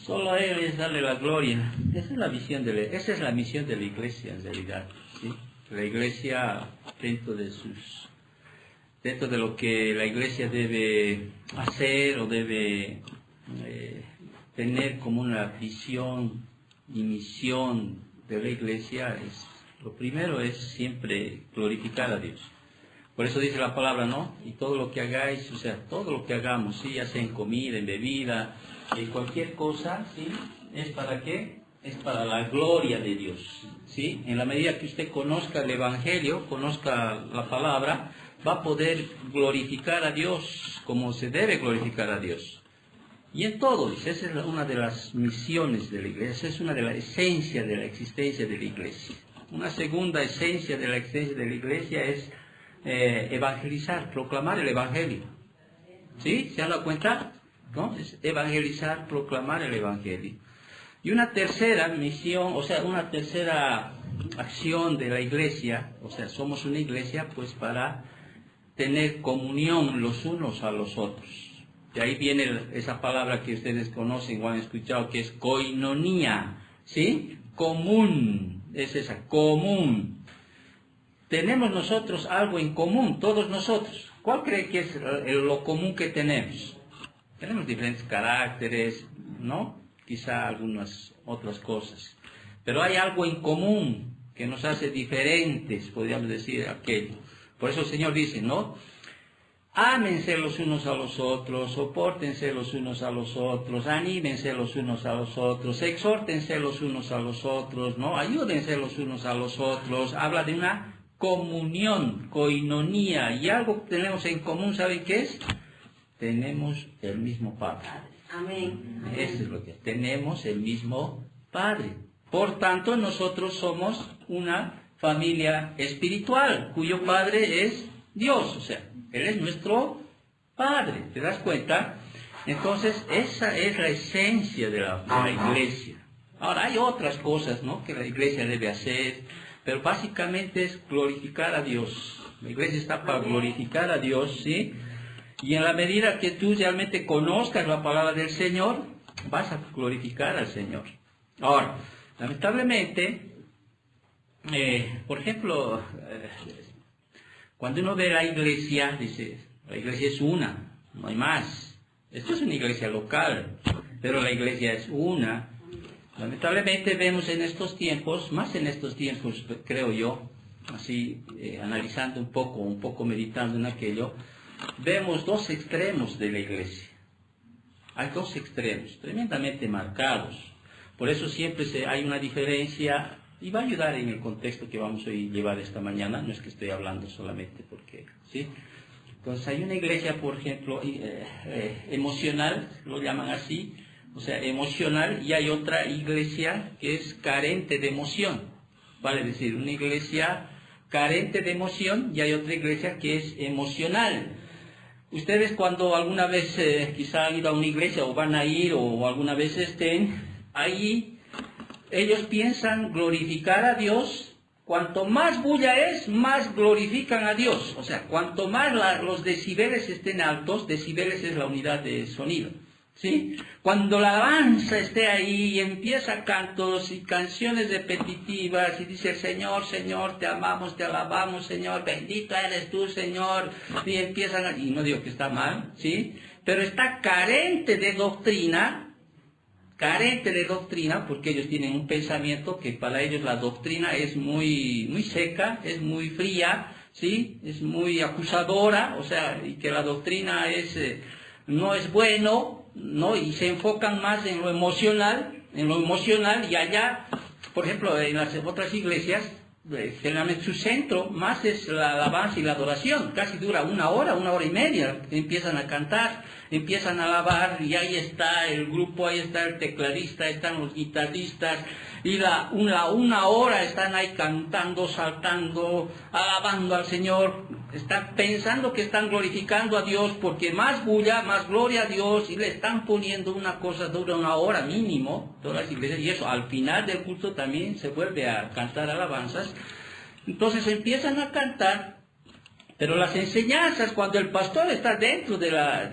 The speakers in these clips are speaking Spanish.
Solo a Él es darle la gloria. Esa es la visión esa es la misión de la iglesia en realidad, ¿sí? La iglesia dentro de lo que la iglesia debe hacer o debe tener como una visión y misión de la iglesia, lo primero es siempre glorificar a Dios. Por eso dice la palabra, ¿no? Y todo lo que hagáis, o sea, todo lo que hagamos, ¿sí? Ya sea en comida, en bebida, en cualquier cosa, ¿sí? ¿Es para qué? Es para la gloria de Dios, ¿sí? En la medida que usted conozca el Evangelio, conozca la palabra, va a poder glorificar a Dios como se debe glorificar a Dios. Y en todo, esa es una de las misiones de la iglesia, esa es una de las esencias de la existencia de la iglesia. Una segunda esencia de la existencia de la iglesia es evangelizar, proclamar el Evangelio. ¿Sí? ¿Se han dado cuenta? ¿No? Es evangelizar, proclamar el Evangelio. Y una tercera misión, o sea, una tercera acción de la iglesia, o sea, somos una iglesia pues para tener comunión los unos a los otros. De ahí viene esa palabra que ustedes conocen o han escuchado, que es koinonía, ¿sí? Común, es esa, común. Tenemos nosotros algo en común, todos nosotros. ¿Cuál cree que es lo común que tenemos? Tenemos diferentes caracteres, ¿no? Quizá algunas otras cosas. Pero hay algo en común que nos hace diferentes, podríamos decir, aquello. Por eso el Señor dice, ¿no? Ámense los unos a los otros, sopórtense los unos a los otros, anímense los unos a los otros, exhórtense los unos a los otros, ¿no? Ayúdense los unos a los otros. Habla de una comunión, koinonía, y algo que tenemos en común, ¿saben qué es? Tenemos el mismo Padre. Amén. Eso es lo que es. Tenemos el mismo Padre. Por tanto, nosotros somos una familia espiritual, cuyo Padre es Dios, o sea, Él es nuestro Padre, ¿te das cuenta? Entonces, esa es la esencia de la iglesia. Ahora, hay otras cosas, ¿no?, que la iglesia debe hacer, pero básicamente es glorificar a Dios. La iglesia está para glorificar a Dios, ¿sí? Y en la medida que tú realmente conozcas la palabra del Señor, vas a glorificar al Señor. Ahora, lamentablemente, por ejemplo, cuando uno ve la iglesia, dice, la iglesia es una, no hay más. Esto es una iglesia local, pero la iglesia es una. Lamentablemente vemos en estos tiempos, más en estos tiempos, creo yo, así analizando un poco meditando en aquello, vemos dos extremos de la iglesia. Hay dos extremos tremendamente marcados. Por eso siempre hay una diferencia, y va a ayudar en el contexto que vamos a llevar esta mañana. No es que estoy hablando solamente porque, ¿sí? Entonces hay una iglesia, por ejemplo, emocional, lo llaman así, o sea, emocional, y hay otra iglesia que es carente de emoción. Vale decir, una iglesia carente de emoción, y hay otra iglesia que es emocional. Ustedes cuando alguna vez quizá han ido a una iglesia o van a ir o alguna vez estén ahí, ellos piensan glorificar a Dios. Cuanto más bulla es, más glorifican a Dios. O sea, cuanto más los decibeles estén altos, decibeles es la unidad de sonido, ¿sí? Cuando la alabanza esté ahí y empieza cantos y canciones repetitivas y dice, Señor, Señor, te amamos, te alabamos, Señor, bendito eres tú, Señor, y empiezan, y no digo que está mal, ¿sí? Pero está carente de doctrina, porque ellos tienen un pensamiento que para ellos la doctrina es muy seca, es muy fría, ¿sí? Es muy acusadora, o sea, y que la doctrina no es bueno, ¿no? Y se enfocan más en lo emocional, y allá, por ejemplo, en las otras iglesias, generalmente su centro más es la alabanza y la adoración, casi dura una hora y media, empiezan a cantar, empiezan a alabar, y ahí está el grupo, ahí está el tecladista, están los guitarristas, y una hora están ahí cantando, saltando, alabando al Señor, están pensando que están glorificando a Dios, porque más bulla, más gloria a Dios, y le están poniendo una cosa, dura una hora mínimo, todas las iglesias, y eso al final del culto también se vuelve a cantar alabanzas. Entonces empiezan a cantar, pero las enseñanzas, cuando el pastor está dentro de la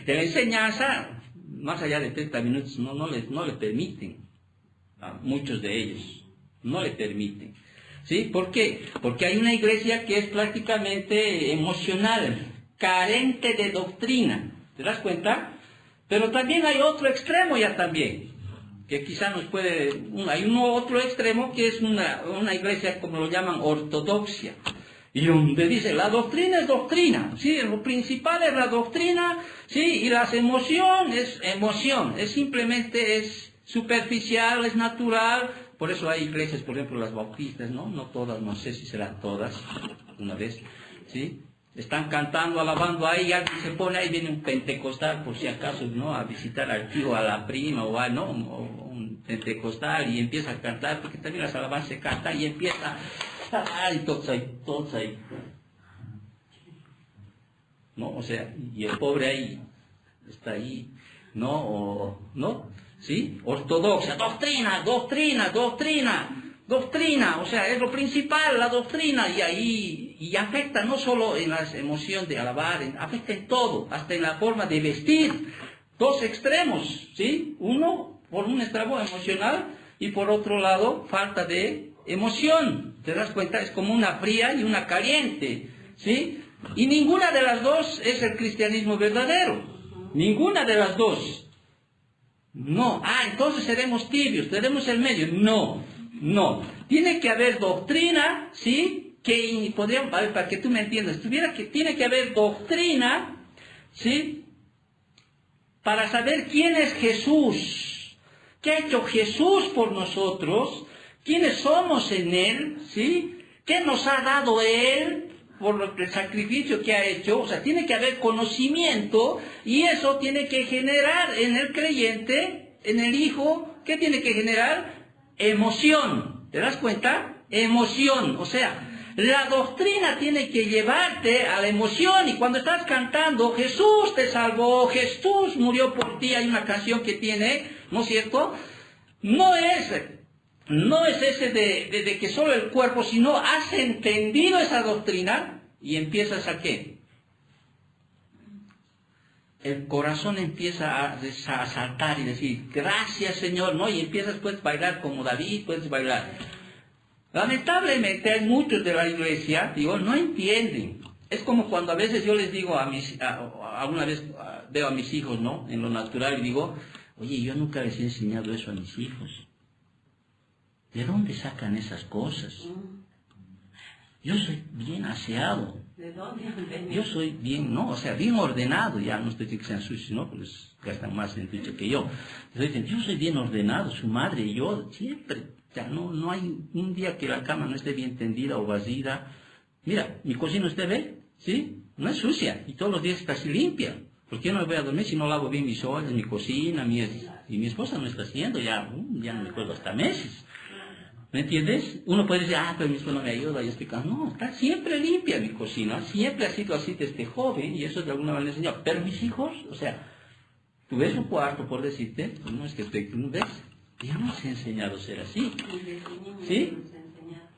enseñanza, más allá de 30 minutos no le permiten a muchos de ellos, no le permiten. ¿Sí? ¿Por qué? Porque hay una iglesia que es prácticamente emocional, carente de doctrina. ¿Te das cuenta? Pero también hay otro extremo ya también, que quizá nos puede... Hay otro extremo que es una iglesia, como lo llaman, ortodoxia. Y donde dice, la doctrina es doctrina, ¿sí? Lo principal es la doctrina, ¿sí? Y las emociones, emoción, es superficial, es natural. Por eso hay iglesias, por ejemplo, las bautistas, ¿no? No todas, no sé si serán todas, una vez, ¿sí? Están cantando, alabando ahí, alguien se pone, ahí viene un pentecostal, por si acaso, ¿no? A visitar al tío, a la prima, o un pentecostal, y empieza a cantar, porque también las alabanzas se cantan, y empieza, y todos ahí, ¿no? O sea, y el pobre ahí, está ahí, ¿no? ¿No? ¿Sí? Ortodoxia, doctrina, o sea, es lo principal, la doctrina, y afecta no solo en la emoción de alabar, afecta en todo, hasta en la forma de vestir. Dos extremos, ¿sí? Uno, por un extremo emocional, y por otro lado, falta de emoción. ¿Te das cuenta? Es como una fría y una caliente, ¿sí? Y ninguna de las dos es el cristianismo verdadero. Ninguna de las dos. No. Entonces seremos tibios, seremos el medio. No. Tiene que haber doctrina, ¿sí? Que podríamos, a ver, para que tú me entiendas, tiene que haber doctrina, ¿sí? Para saber quién es Jesús, qué ha hecho Jesús por nosotros, quiénes somos en Él, ¿sí? ¿Qué nos ha dado Él por el sacrificio que ha hecho? O sea, tiene que haber conocimiento, y eso tiene que generar en el creyente, en el Hijo, ¿qué tiene que generar? Emoción. ¿Te das cuenta? Emoción. O sea, la doctrina tiene que llevarte a la emoción, y cuando estás cantando, Jesús te salvó, Jesús murió por ti, hay una canción que tiene, ¿no es cierto? No es ese de que solo el cuerpo, sino has entendido esa doctrina y empiezas a ¿qué? El corazón empieza a saltar y decir, gracias Señor, ¿no? Y empiezas, puedes bailar como David, puedes bailar. Lamentablemente hay muchos de la iglesia, no entienden. Es como cuando a veces yo les digo alguna vez veo a mis hijos, ¿no? En lo natural, y digo, oye, yo nunca les he enseñado eso a mis hijos. ¿De dónde sacan esas cosas? Yo soy bien aseado. ¿De dónde han venido? Yo soy bien, ¿no? O sea, bien ordenado. Ya no estoy diciendo que sean sucios, ¿no? Pues gastan más en ducha que yo. Entonces, yo soy bien ordenado, su madre y yo siempre. Ya no hay un día que la cama no esté bien tendida o vacía. Mira, mi cocina, ¿usted ve? ¿Sí? No es sucia. Y todos los días está así limpia. ¿Por qué no me voy a dormir si no lavo bien mis ollas, mi cocina, y mi esposa no está haciendo? Ya no me acuerdo, hasta meses. ¿Me entiendes? Uno puede decir, pero mi esposa no me ayuda, y explica. No, está siempre limpia mi cocina, siempre ha sido así desde joven, y eso de alguna manera enseñado. Pero mis hijos, o sea, tú ves un cuarto, por decirte, no es que tú ves, ya nos he enseñado a ser así. ¿Sí?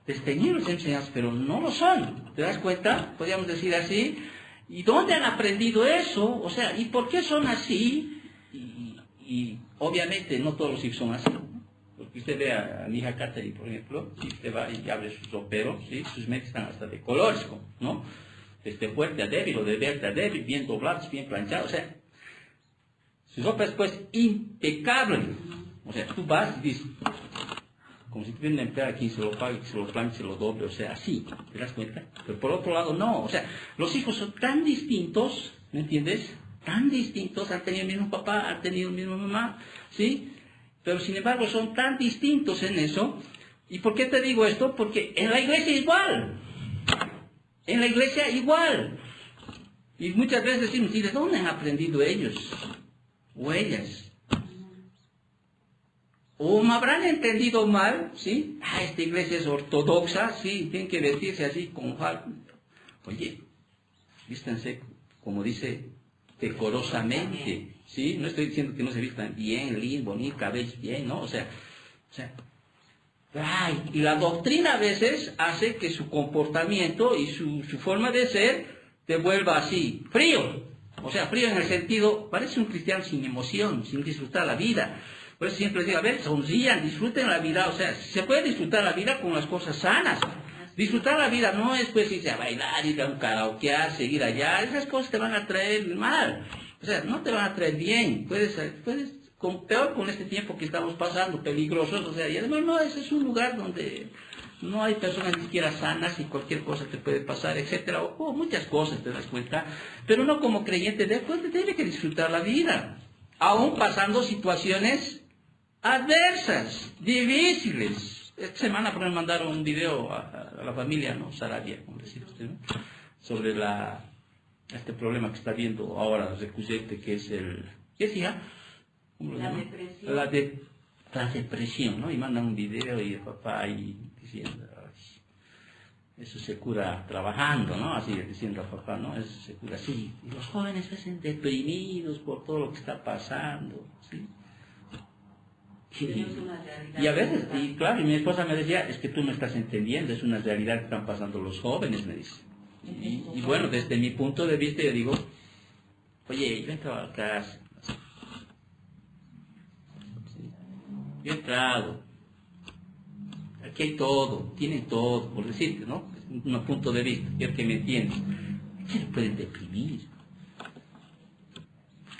Desde niños enseñados, pero no lo son. ¿Te das cuenta? Podríamos decir así. ¿Y dónde han aprendido eso? O sea, ¿y por qué son así? Y obviamente no todos los hijos son así. Porque usted ve a mi hija Katherine, por ejemplo, si usted va y abre sus roperos, ¿sí? Sus medias están hasta de colores, ¿no? Desde fuerte a débil, o de verde a débil, bien doblados, bien planchados, o sea, su ropa es pues impecable. O sea, tú vas y dices, como si tuviera una empleada quien se lo pague, que se lo planche, se lo doble, o sea, así, ¿te das cuenta? Pero por otro lado, no, o sea, los hijos son tan distintos, ¿me entiendes? Tan distintos, han tenido el mismo papá, han tenido el mismo mamá, ¿sí? Pero sin embargo son tan distintos en eso. ¿Y por qué te digo esto? Porque en la iglesia igual. En la iglesia igual. Y muchas veces decimos, ¿y de dónde han aprendido ellos? O ellas. O me habrán entendido mal, ¿sí? Esta iglesia es ortodoxa, sí, tienen que vestirse así con falda. Oye, vístanse, como dice, decorosamente. ¿Sí? No estoy diciendo que no se vistan bien, lindo, bonito, cabello bien, ¿no? O sea, y la doctrina a veces hace que su comportamiento y su forma de ser te vuelva así, frío. O sea, frío en el sentido, parece un cristiano sin emoción, sin disfrutar la vida. Por eso siempre digo, a ver, sonrían, disfruten la vida. O sea, se puede disfrutar la vida con las cosas sanas. Disfrutar la vida no es pues irse a bailar, ir a un karaokear, seguir allá. Esas cosas te van a traer mal. O sea, no te van a traer bien. Puedes peor con este tiempo que estamos pasando, peligrosos. O sea, y además no, ese es un lugar donde no hay personas ni siquiera sanas y cualquier cosa te puede pasar, etcétera, o muchas cosas te das cuenta, pero no como creyente, después tiene que disfrutar la vida, aún pasando situaciones adversas, difíciles. Esta semana por ejemplo, mandaron un video a la familia, ¿no? Sarabia, como decía usted, ¿no? Sobre este problema que está viendo ahora recurrente, que es ¿qué decía? ¿Cómo lo llama? Depresión. La depresión, ¿no? Y mandan un video y el papá ahí diciendo, eso se cura trabajando, ¿no? Así diciendo al papá, ¿no? Eso se cura así. Y los jóvenes se hacen deprimidos por todo lo que está pasando, ¿sí? Y a veces, y claro, y mi esposa me decía, es que tú no estás entendiendo, es una realidad que están pasando los jóvenes, me dice. Y bueno, desde mi punto de vista yo digo, oye, yo he entrado a casa, yo he entrado, aquí hay todo, tienen todo, por decirte, ¿no? Es un punto de vista, quiero que me entiendas. ¿Qué le pueden deprimir?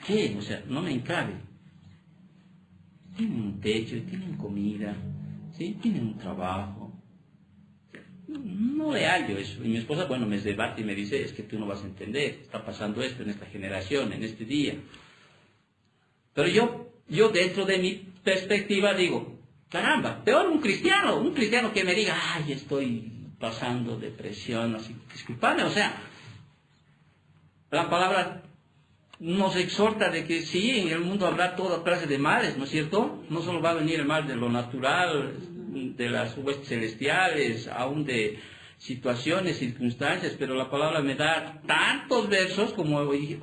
¿Qué? O sea, no me encabe. Tienen un techo, tienen comida, ¿sí? Tienen un trabajo. No le hallo eso. Y mi esposa, bueno, me debate y me dice, es que tú no vas a entender, está pasando esto en esta generación, en este día. Pero yo dentro de mi perspectiva digo, caramba, peor un cristiano que me diga, ay, estoy pasando depresión, así, disculpadme, o sea, la palabra nos exhorta de que sí, en el mundo habrá toda clase de males, ¿no es cierto? No solo va a venir el mal de lo natural, de las huestes celestiales, aún de situaciones, circunstancias, pero la palabra me da tantos versos como hoy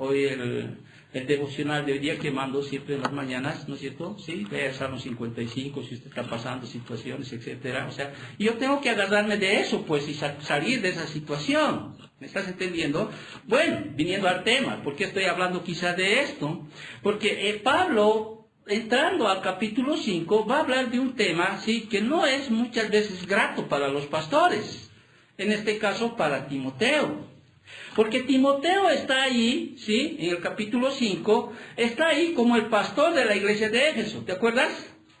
el devocional de hoy día que mando siempre en las mañanas, ¿no es cierto? Sí, lea el Salmo 55 si usted está pasando situaciones, etcétera. O sea, y yo tengo que agarrarme de eso, pues, y salir de esa situación. ¿Me estás entendiendo? Bueno, viniendo al tema, ¿por qué estoy hablando quizá de esto? Porque Pablo, entrando al capítulo 5, va a hablar de un tema, sí, que no es muchas veces grato para los pastores. En este caso, para Timoteo. Porque Timoteo está ahí, ¿sí? En el capítulo 5, está ahí como el pastor de la iglesia de Éfeso, ¿te acuerdas?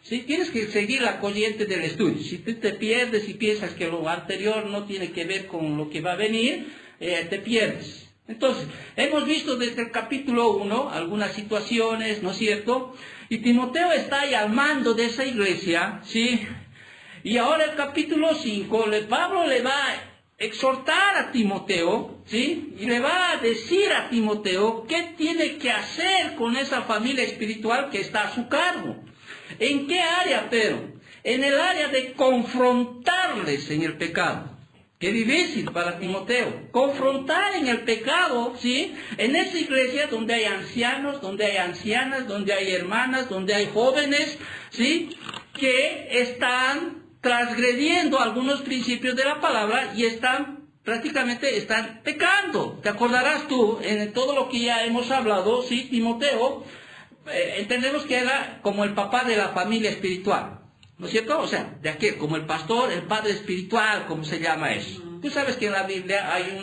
¿Sí? Tienes que seguir la corriente del estudio. Si tú te pierdes y piensas que lo anterior no tiene que ver con lo que va a venir, te pierdes. Entonces, hemos visto desde el capítulo 1 algunas situaciones, ¿no es cierto? Y Timoteo está ahí al mando de esa iglesia, ¿sí? Y ahora el capítulo 5, Pablo le va a exhortar a Timoteo, ¿sí? Y le va a decir a Timoteo qué tiene que hacer con esa familia espiritual que está a su cargo. ¿En qué área, pero? En el área de confrontarles en el pecado. Qué difícil para Timoteo. Confrontar en el pecado, ¿sí? En esa iglesia donde hay ancianos, donde hay ancianas, donde hay hermanas, donde hay jóvenes, ¿sí? Que están transgrediendo algunos principios de la palabra y prácticamente están pecando. ¿Te acordarás tú en todo lo que ya hemos hablado? Sí, Timoteo, entendemos que era como el papá de la familia espiritual, ¿no es cierto? O sea, de aquel, como el pastor, el padre espiritual, ¿cómo se llama eso? Tú sabes que en la Biblia hay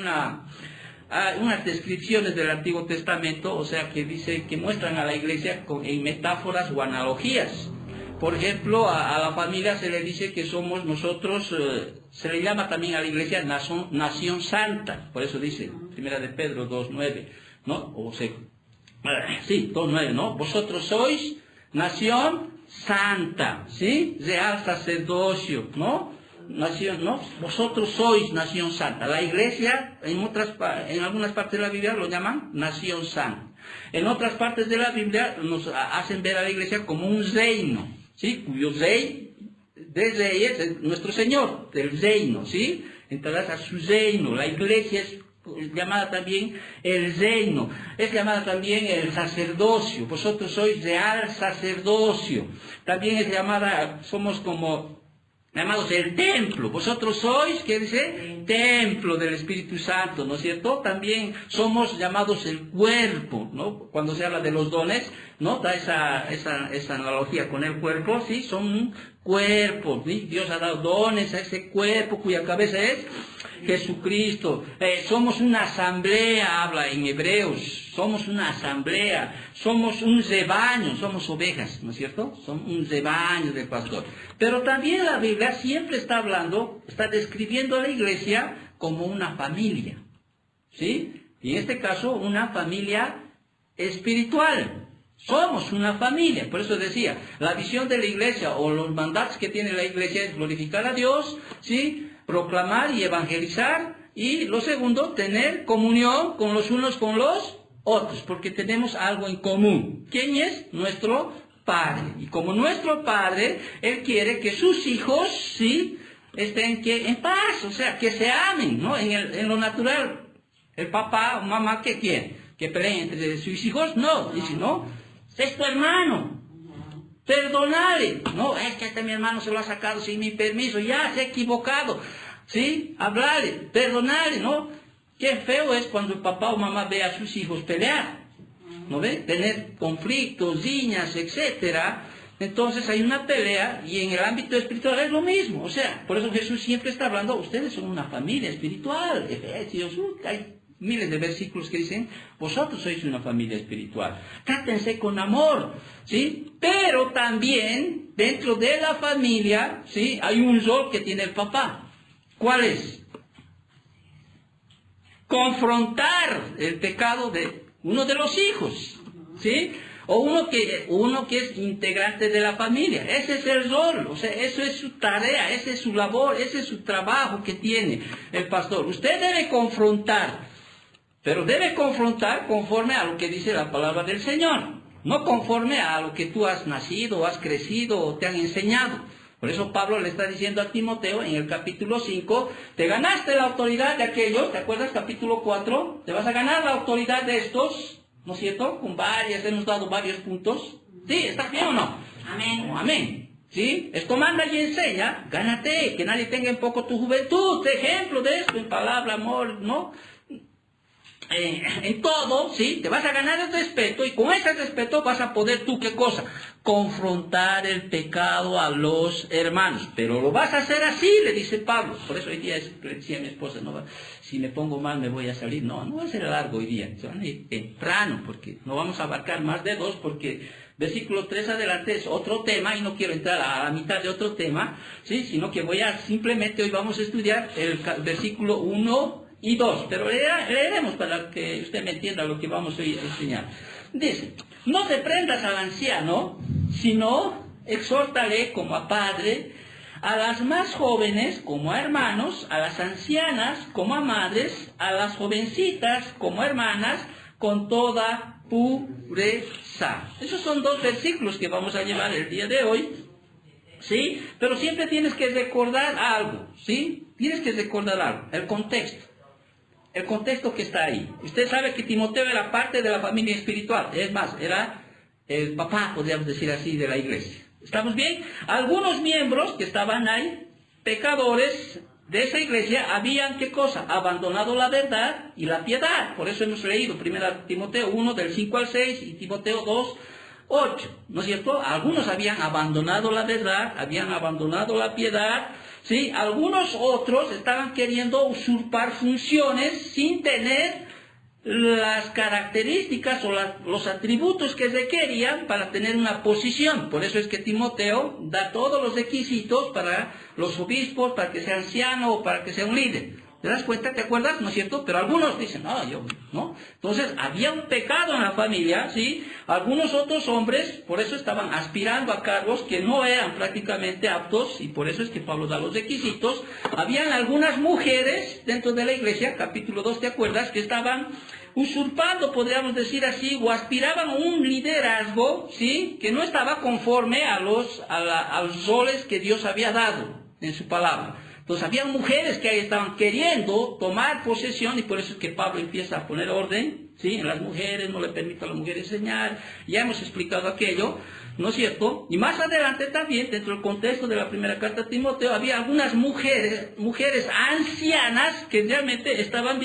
unas descripciones del Antiguo Testamento, o sea, que dice, que muestran a la iglesia en metáforas o analogías. Por ejemplo, a la familia se le dice que somos nosotros, se le llama también a la iglesia nación santa. Por eso dice, 1 de Pedro 2.9, ¿no? Sí, 2.9, ¿no? Vosotros sois nación santa, ¿sí? Real sacerdocio, ¿no? Nación, ¿no? Vosotros sois nación santa. La iglesia, en algunas partes de la Biblia lo llaman nación santa. En otras partes de la Biblia nos hacen ver a la iglesia como un reino, ¿sí? Cuyo rey de reyes es nuestro Señor, del reino, ¿sí? Entrarás a su reino. La iglesia es llamada también el reino, es llamada también el sacerdocio. Vosotros sois real sacerdocio. También es llamada, somos como llamados el templo. Vosotros sois, ¿qué dice? Templo del Espíritu Santo, ¿no es cierto? También somos llamados el cuerpo, ¿no? Cuando se habla de los dones, ¿no? Da esa analogía con el cuerpo, ¿sí? Son un cuerpo, ¿sí? Dios ha dado dones a ese cuerpo cuya cabeza es Jesucristo. Somos una asamblea, habla en Hebreos, somos una asamblea, somos un rebaño, somos ovejas, ¿no es cierto? Somos un rebaño del pastor. Pero también la Biblia siempre está hablando, está describiendo a la iglesia como una familia, ¿sí? Y en este caso, una familia espiritual. Somos una familia, por eso decía, la visión de la iglesia o los mandatos que tiene la iglesia es glorificar a Dios, ¿sí? Proclamar y evangelizar, y lo segundo, tener comunión con los unos con los otros, porque tenemos algo en común. ¿Quién es? Nuestro Padre. Y como nuestro Padre, Él quiere que sus hijos, ¿sí? Estén en paz, o sea, que se amen, ¿no? En lo natural, el papá o mamá, ¿qué quiere? ¿Que peleen entre sus hijos? No, dice, no, es tu hermano. Perdonale, no, es que este mi hermano se lo ha sacado sin mi permiso, ya se ha equivocado, ¿sí? Hablarle, perdonarle, ¿no? Qué feo es cuando el papá o mamá ve a sus hijos pelear, ¿no ve? Tener conflictos, riñas, etcétera. Entonces hay una pelea, y en el ámbito espiritual es lo mismo, o sea, por eso Jesús siempre está hablando, ustedes son una familia espiritual, Efesios, hay miles de versículos que dicen, vosotros sois una familia espiritual, trátense con amor, ¿sí? Pero también, dentro de la familia, ¿sí? Hay un rol que tiene el papá. ¿Cuál es? Confrontar el pecado de uno de los hijos, ¿sí? O uno que es integrante de la familia. Ese es el rol, o sea, eso es su tarea, esa es su labor, ese es su trabajo que tiene el pastor. Usted debe confrontar, pero debe confrontar conforme a lo que dice la palabra del Señor, no conforme a lo que tú has nacido, o has crecido, o te han enseñado. Por eso Pablo le está diciendo a Timoteo en el capítulo 5, te ganaste la autoridad de aquellos, ¿te acuerdas? Capítulo 4, te vas a ganar la autoridad de estos, ¿no es cierto? Hemos dado varios puntos. ¿Sí? ¿Estás bien o no? Amén. Amén. ¿Sí? Es comanda y enseña, gánate, que nadie tenga en poco tu juventud, ejemplo de esto, en palabra, amor, ¿no? En todo, ¿sí? Te vas a ganar el respeto, y con ese respeto vas a poder tú, ¿qué cosa? Confrontar el pecado a los hermanos. Pero lo vas a hacer así, le dice Pablo. Por eso hoy día le decía a mi esposa, no, si me pongo mal me voy a salir. No va a ser largo hoy día. Se van a ir temprano, porque no vamos a abarcar más de 2, porque versículo 3 adelante es otro tema, y no quiero entrar a la mitad de otro tema, ¿sí? Sino que simplemente hoy vamos a estudiar el versículo 1 y 2, pero leeremos para que usted me entienda lo que vamos a enseñar. Dice, no reprendas al anciano, sino exhórtale como a padre, a las más jóvenes como a hermanos, a las ancianas como a madres, a las jovencitas como a hermanas, con toda pureza. Esos son 2 versículos que vamos a llevar el día de hoy, ¿sí? Pero siempre tienes que recordar algo, ¿sí? Tienes que recordar algo, el contexto. El contexto que está ahí. Usted sabe que Timoteo era parte de la familia espiritual. Es más, era el papá, podríamos decir así, de la iglesia. ¿Estamos bien? Algunos miembros que estaban ahí, pecadores de esa iglesia, habían, ¿qué cosa? Abandonado la verdad y la piedad. Por eso hemos leído 1 Timoteo 1, del 5 al 6, y Timoteo 2, 8. ¿No es cierto? Algunos habían abandonado la verdad, habían abandonado la piedad, ¿sí? Algunos otros estaban queriendo usurpar funciones sin tener las características o los atributos que requerían para tener una posición. Por eso es que Timoteo da todos los requisitos para los obispos, para que sea anciano o para que sea un líder. ¿Te das cuenta? ¿Te acuerdas? ¿No es cierto? Pero algunos dicen, no. Entonces, había un pecado en la familia, ¿sí? Algunos otros hombres, por eso estaban aspirando a cargos que no eran prácticamente aptos, y por eso es que Pablo da los requisitos. Habían algunas mujeres dentro de la iglesia, capítulo 2, ¿te acuerdas? Que estaban usurpando, podríamos decir así, o aspiraban a un liderazgo, ¿sí? Que no estaba conforme a los roles que Dios había dado en su palabra. Entonces había mujeres que ahí estaban queriendo tomar posesión, y por eso es que Pablo empieza a poner orden, ¿sí? En las mujeres, no le permite a las mujeres enseñar, ya hemos explicado aquello. ¿no es cierto? Y más adelante también, dentro del contexto de la primera carta a Timoteo, había algunas mujeres ancianas que realmente estaban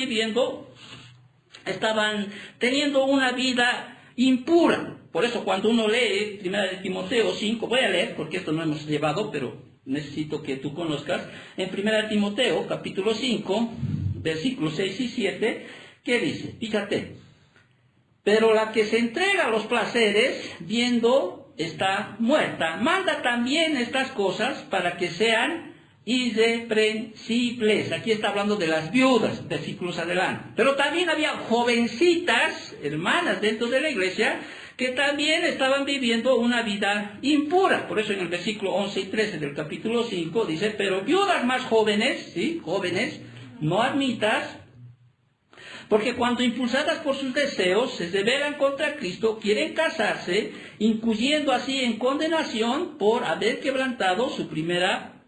teniendo una vida impura. Por eso cuando uno lee primera de Timoteo 5, voy a leer porque esto no hemos llevado, pero necesito que tú conozcas, en primera de Timoteo, capítulo 5, versículos 6 y 7, ¿qué dice? Fíjate. Pero la que se entrega a los placeres, viendo, está muerta. Manda también estas cosas para que sean irreprensibles. Aquí está hablando de las viudas, versículos adelante. Pero también había jovencitas, hermanas dentro de la iglesia, que también estaban viviendo una vida impura. Por eso en el versículo 11 y 13 del capítulo 5 dice, pero viudas más jóvenes, ¿sí? Jóvenes, no admitas, porque cuando impulsadas por sus deseos se rebelan contra Cristo, quieren casarse, incurriendo así en condenación por haber quebrantado su primera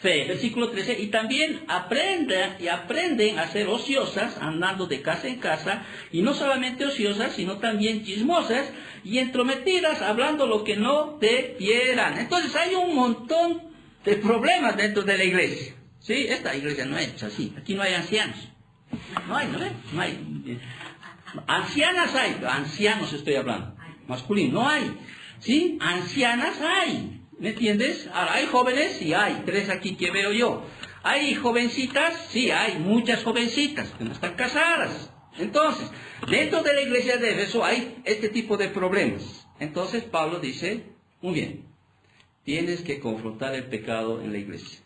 fe. Versículo 13, y también aprenden a ser ociosas, andando de casa en casa, y no solamente ociosas, sino también chismosas, y entrometidas, hablando lo que no debieran. Entonces hay un montón de problemas dentro de la iglesia. ¿Sí? Esta iglesia no es así, aquí no hay ancianos. No hay, ¿no? No hay. Ancianas hay, ancianos estoy hablando, masculino, no hay. ¿Sí? Ancianas hay, ¿me entiendes? Ahora, hay jóvenes, sí hay, 3 aquí que veo yo. Hay jovencitas, sí hay, muchas jovencitas que no están casadas. Entonces, dentro de la iglesia de Éfeso hay este tipo de problemas. Entonces Pablo dice, muy bien, tienes que confrontar el pecado en la iglesia.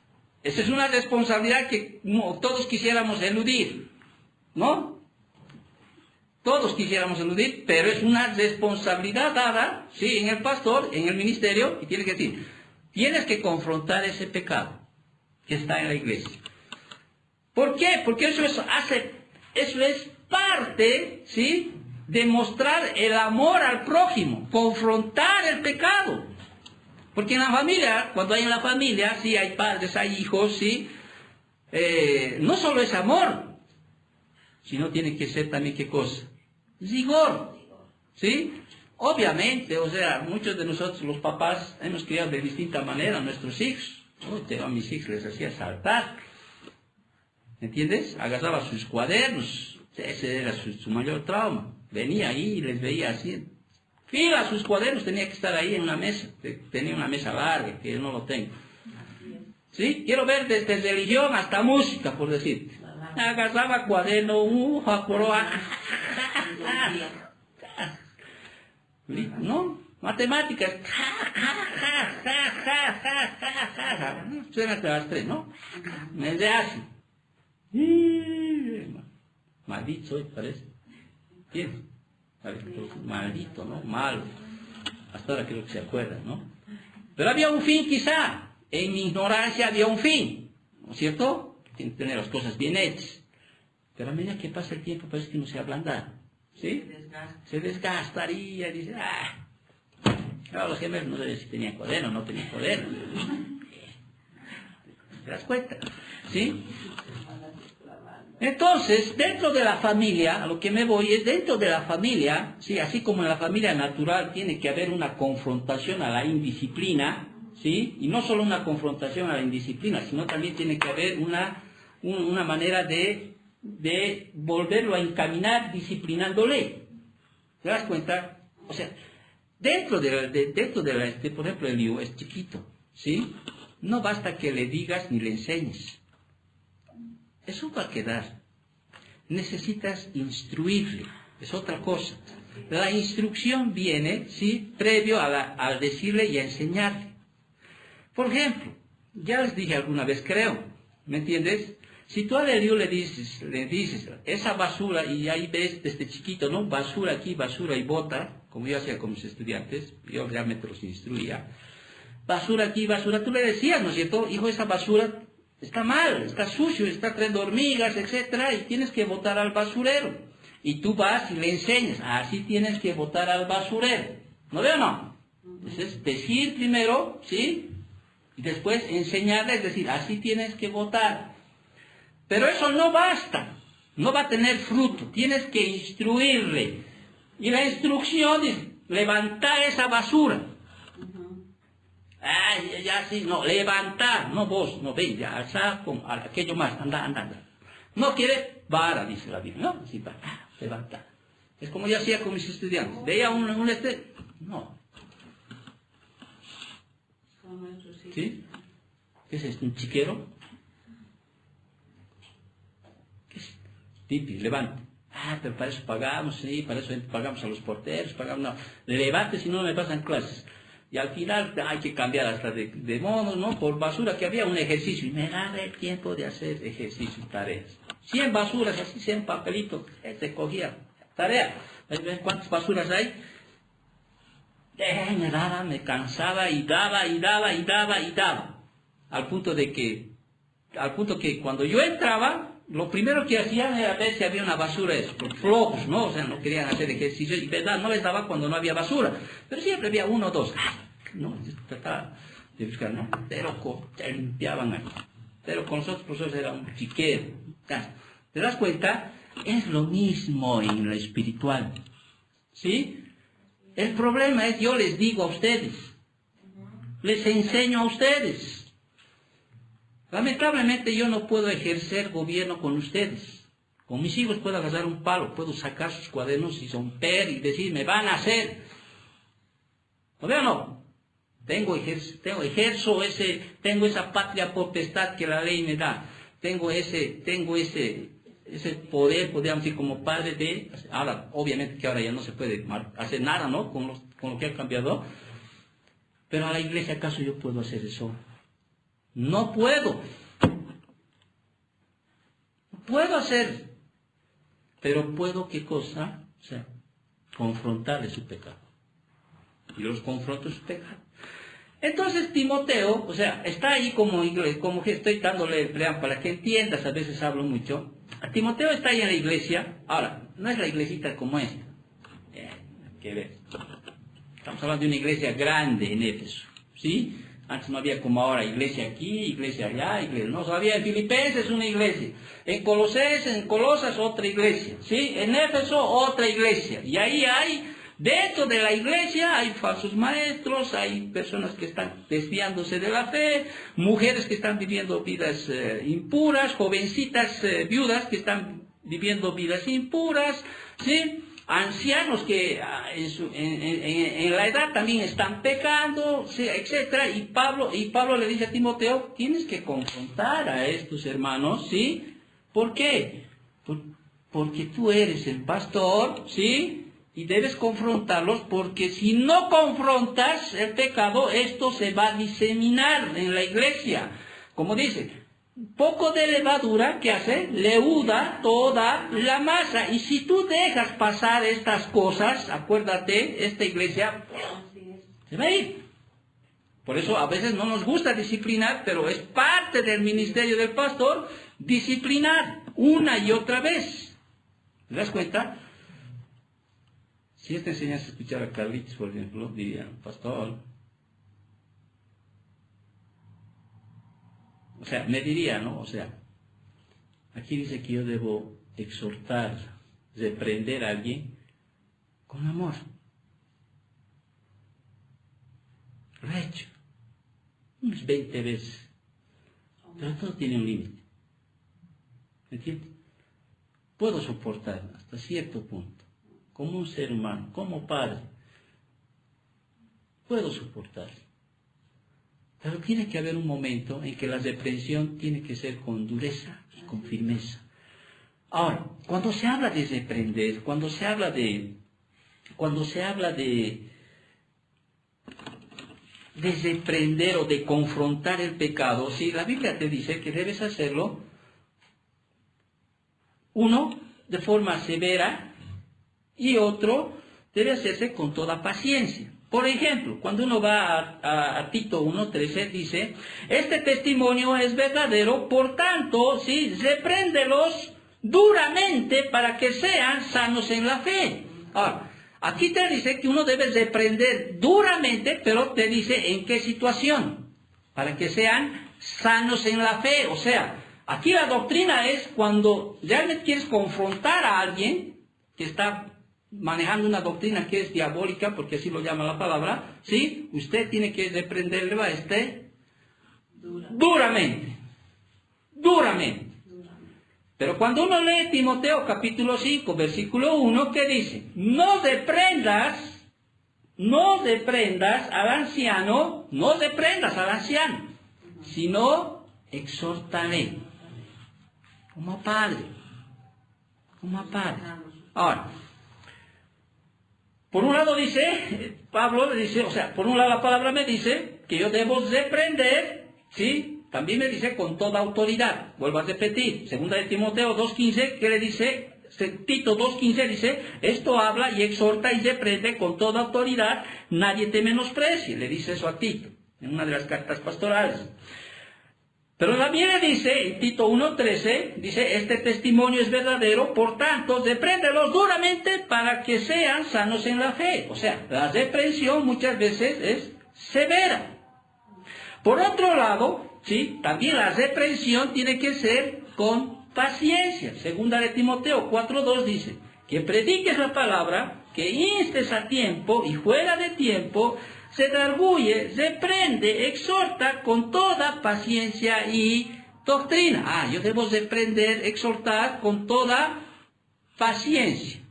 Esa es una responsabilidad que todos quisiéramos eludir, ¿no? Todos quisiéramos eludir, pero es una responsabilidad dada, sí, en el pastor, en el ministerio, y tiene que decir, tienes que confrontar ese pecado que está en la iglesia. ¿Por qué? Porque eso es parte, ¿sí?, de mostrar el amor al prójimo, confrontar el pecado. Porque en la familia, cuando hay en la familia, sí, hay padres, hay hijos, sí, no solo es amor, sino tiene que ser también, ¿qué cosa? Rigor, ¿sí? Obviamente, o sea, muchos de nosotros, los papás, hemos criado de distinta manera a nuestros hijos. A mis hijos les hacía saltar, ¿entiendes? Agarraba sus cuadernos, ese era su mayor trauma. Venía ahí y les veía así. Fila sus cuadernos, tenía que estar ahí en una mesa. Tenía una mesa larga, que yo no lo tengo. ¿Sí? Quiero ver desde religión hasta música, por decir. Agarraba cuaderno, ¿no? Matemáticas. Suena hasta las 3, ¿no? Me hace. Maldito soy, parece. Bien. Maldito, ¿no? Malo. Hasta ahora creo que se acuerda, ¿no? Pero había un fin quizá. En mi ignorancia había un fin, ¿no es cierto? Tiene que tener las cosas bien hechas. Pero a medida que pasa el tiempo parece que no se ablanda, ¿sí? Se desgastaría, dice, claro, los gemelos no sabían si tenían cuaderno o no tenían cuaderno. ¿Te das cuenta? ¿Sí? Entonces, dentro de la familia, a lo que me voy es dentro de la familia, ¿sí? Así como en la familia natural tiene que haber una confrontación a la indisciplina, ¿sí? Y no solo una confrontación a la indisciplina, sino también tiene que haber una manera de volverlo a encaminar disciplinándole. ¿Te das cuenta? O sea, dentro de por ejemplo, el lío es chiquito, ¿sí? No basta que le digas ni le enseñes. Eso va a quedar. Necesitas instruirle. Es otra cosa. La instrucción viene, ¿sí?, previo a decirle y a enseñarle. Por ejemplo, ya les dije alguna vez, creo, ¿me entiendes? Si tú a Lelio le dices, esa basura, y ahí ves desde chiquito, ¿no? Basura aquí, basura y bota, como yo hacía con mis estudiantes, yo realmente los instruía. Basura aquí, basura, tú le decías, ¿no es cierto? Hijo, esa basura está mal, está sucio, está trayendo hormigas, etcétera, y tienes que botar al basurero. Y tú vas y le enseñas, así tienes que botar al basurero. ¿No veo o no? Entonces, decir primero, ¿sí? Y después enseñarle, es decir, así tienes que botar. Pero eso no basta, no va a tener fruto, tienes que instruirle. Y la instrucción es levantar esa basura. ya, sí, no, levantar, no vos, no, ven, ya, alza con aquello más, anda. No quiere, vara, dice la Biblia, ¿no? Sí, levantar. Es como yo hacía con mis estudiantes. Veía no. ¿Sí? ¿Qué es esto? ¿Un chiquero? ¿Qué es? Pipi, levante. Pero para eso pagamos, sí, para eso pagamos a los porteros, no. Levante, si no me pasan clases. Y al final hay que cambiar hasta de modos, ¿no? Por basura, que había un ejercicio. Y me daba el tiempo de hacer ejercicio, tareas. 100 basuras, así 100 papelitos, se cogía. Tarea. ¿Ven cuántas basuras hay? Me daba, me cansaba y daba. Al punto que cuando yo entraba, lo primero que hacían era ver si había una basura, por flojos, ¿no? O sea, no querían hacer ejercicio y verdad, no les daba cuando no había basura. Pero siempre había uno o dos. No, trataba de buscar, ¿no? Pero limpiaban ahí. Pero con los otros profesores era un chiquero. ¿Te das cuenta? Es lo mismo en lo espiritual. ¿Sí? El problema es, yo les digo a ustedes, les enseño a ustedes. Lamentablemente yo no puedo ejercer gobierno con ustedes. Con mis hijos puedo agarrar un palo, puedo sacar sus cuadernos y romper y decir, me van a hacer. ¿No veo no? Tengo esa patria potestad que la ley me da. Tengo ese poder, podríamos decir, como padre de... Ahora, obviamente que ahora ya no se puede hacer nada, ¿no? Con lo que ha cambiado. Pero a la iglesia, ¿acaso yo puedo hacer eso? No puedo. No puedo hacer. Pero puedo, ¿qué cosa? O sea, confrontarle su pecado. Y los confronto su pecado. Entonces Timoteo, o sea, está ahí como que estoy dándole para que entiendas, a veces hablo mucho. Timoteo está ahí en la iglesia. Ahora, no es la iglesita como esta. ¿Qué ves? Estamos hablando de una iglesia grande en Éfeso. ¿Sí? Antes no había como ahora iglesia aquí, iglesia allá, iglesia. No, había en Filipenses una iglesia. En Colosas otra iglesia. ¿Sí? En Éfeso otra iglesia. Y ahí hay, dentro de la iglesia hay falsos maestros, hay personas que están desviándose de la fe, mujeres que están viviendo vidas impuras, jovencitas viudas que están viviendo vidas impuras, ¿sí? Ancianos que en la edad también están pecando, ¿sí? Etcétera. Y Pablo le dice a Timoteo, tienes que confrontar a estos hermanos, ¿sí? ¿Por qué? Porque tú eres el pastor, ¿sí? Y debes confrontarlos, porque si no confrontas el pecado, esto se va a diseminar en la iglesia. Como dice, poco de levadura, ¿qué hace? Leuda toda la masa. Y si tú dejas pasar estas cosas, acuérdate, esta iglesia se va a ir. Por eso a veces no nos gusta disciplinar, pero es parte del ministerio del pastor disciplinar una y otra vez. ¿Te das cuenta? Si te enseñas a escuchar a Carlitos, por ejemplo, diría, pastor, o sea, me diría, ¿no? O sea, aquí dice que yo debo exhortar, reprender a alguien con amor. Lo he hecho unas 20 veces, pero todo tiene un límite. ¿Me entiendes? Puedo soportar hasta cierto punto, como un ser humano, como padre. Puedo soportar. Pero tiene que haber un momento en que la reprensión tiene que ser con dureza y con firmeza. Ahora, cuando se habla de reprender, cuando se habla de reprender o de confrontar el pecado, ¿sí? La Biblia te dice que debes hacerlo, uno, de forma severa, y otro, debe hacerse con toda paciencia. Por ejemplo, cuando uno va a Tito 1:13, dice, este testimonio es verdadero, por tanto, ¿sí? Repréndelos duramente para que sean sanos en la fe. Ahora, aquí te dice que uno debe reprender duramente, pero te dice en qué situación, para que sean sanos en la fe. O sea, aquí la doctrina es cuando realmente quieres confrontar a alguien que está manejando una doctrina que es diabólica, porque así lo llama la palabra, ¿sí? Usted tiene que reprenderle a duramente. Pero cuando uno lee Timoteo capítulo 5, versículo 1, ¿qué dice? No reprendas al anciano, sino exhórtale como padre. Ahora, por un lado dice, Pablo dice, o sea, por un lado la palabra me dice que yo debo reprender, ¿sí? También me dice con toda autoridad. Vuelvo a repetir, segunda de Timoteo 2.15, ¿qué le dice? Tito 2.15 dice, esto habla y exhorta y reprende con toda autoridad, nadie te menosprecie. Le dice eso a Tito, en una de las cartas pastorales. Pero también le dice, en Tito 1.13, dice, este testimonio es verdadero, por tanto, repréndelos duramente para que sean sanos en la fe. O sea, la reprensión muchas veces es severa. Por otro lado, ¿sí? También la reprensión tiene que ser con paciencia. Segunda de Timoteo 4.2 dice, que prediques la palabra, que instes a tiempo y fuera de tiempo, se redarguye, reprende, exhorta con toda paciencia y doctrina. Yo debo reprender, exhortar con toda paciencia.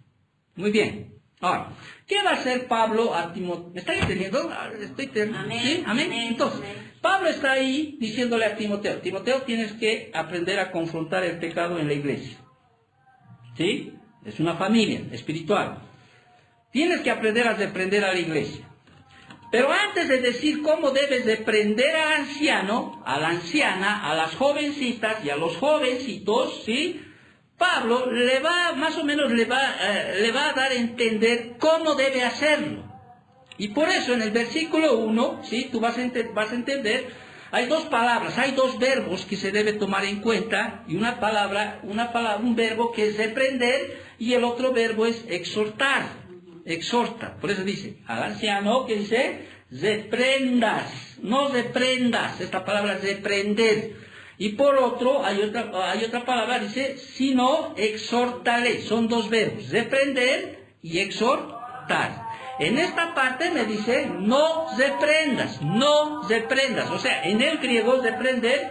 Muy bien. Ahora, ¿qué va a hacer Pablo a Timoteo? ¿Me está entendiendo? Amén. ¿Sí? Amén. Entonces, Pablo está ahí diciéndole a Timoteo, Timoteo, tienes que aprender a confrontar el pecado en la iglesia. ¿Sí? Es una familia espiritual. Tienes que aprender a reprender a la iglesia. Pero antes de decir cómo debes reprender al anciano, a la anciana, a las jovencitas y a los jovencitos, ¿sí? Pablo más o menos le va a dar a entender cómo debe hacerlo. Y por eso en el versículo 1, ¿sí? Tú vas a entender, hay dos palabras, hay dos verbos que se debe tomar en cuenta, y un verbo que es reprender, y el otro verbo es exhortar. Exhorta, por eso dice, al anciano, que dice, reprendas, no reprendas, esta palabra es reprender. Y por otro, hay otra palabra, dice, sino exhórtale, son dos verbos, reprender y exhortar. En esta parte me dice, no reprendas, o sea, en el griego reprender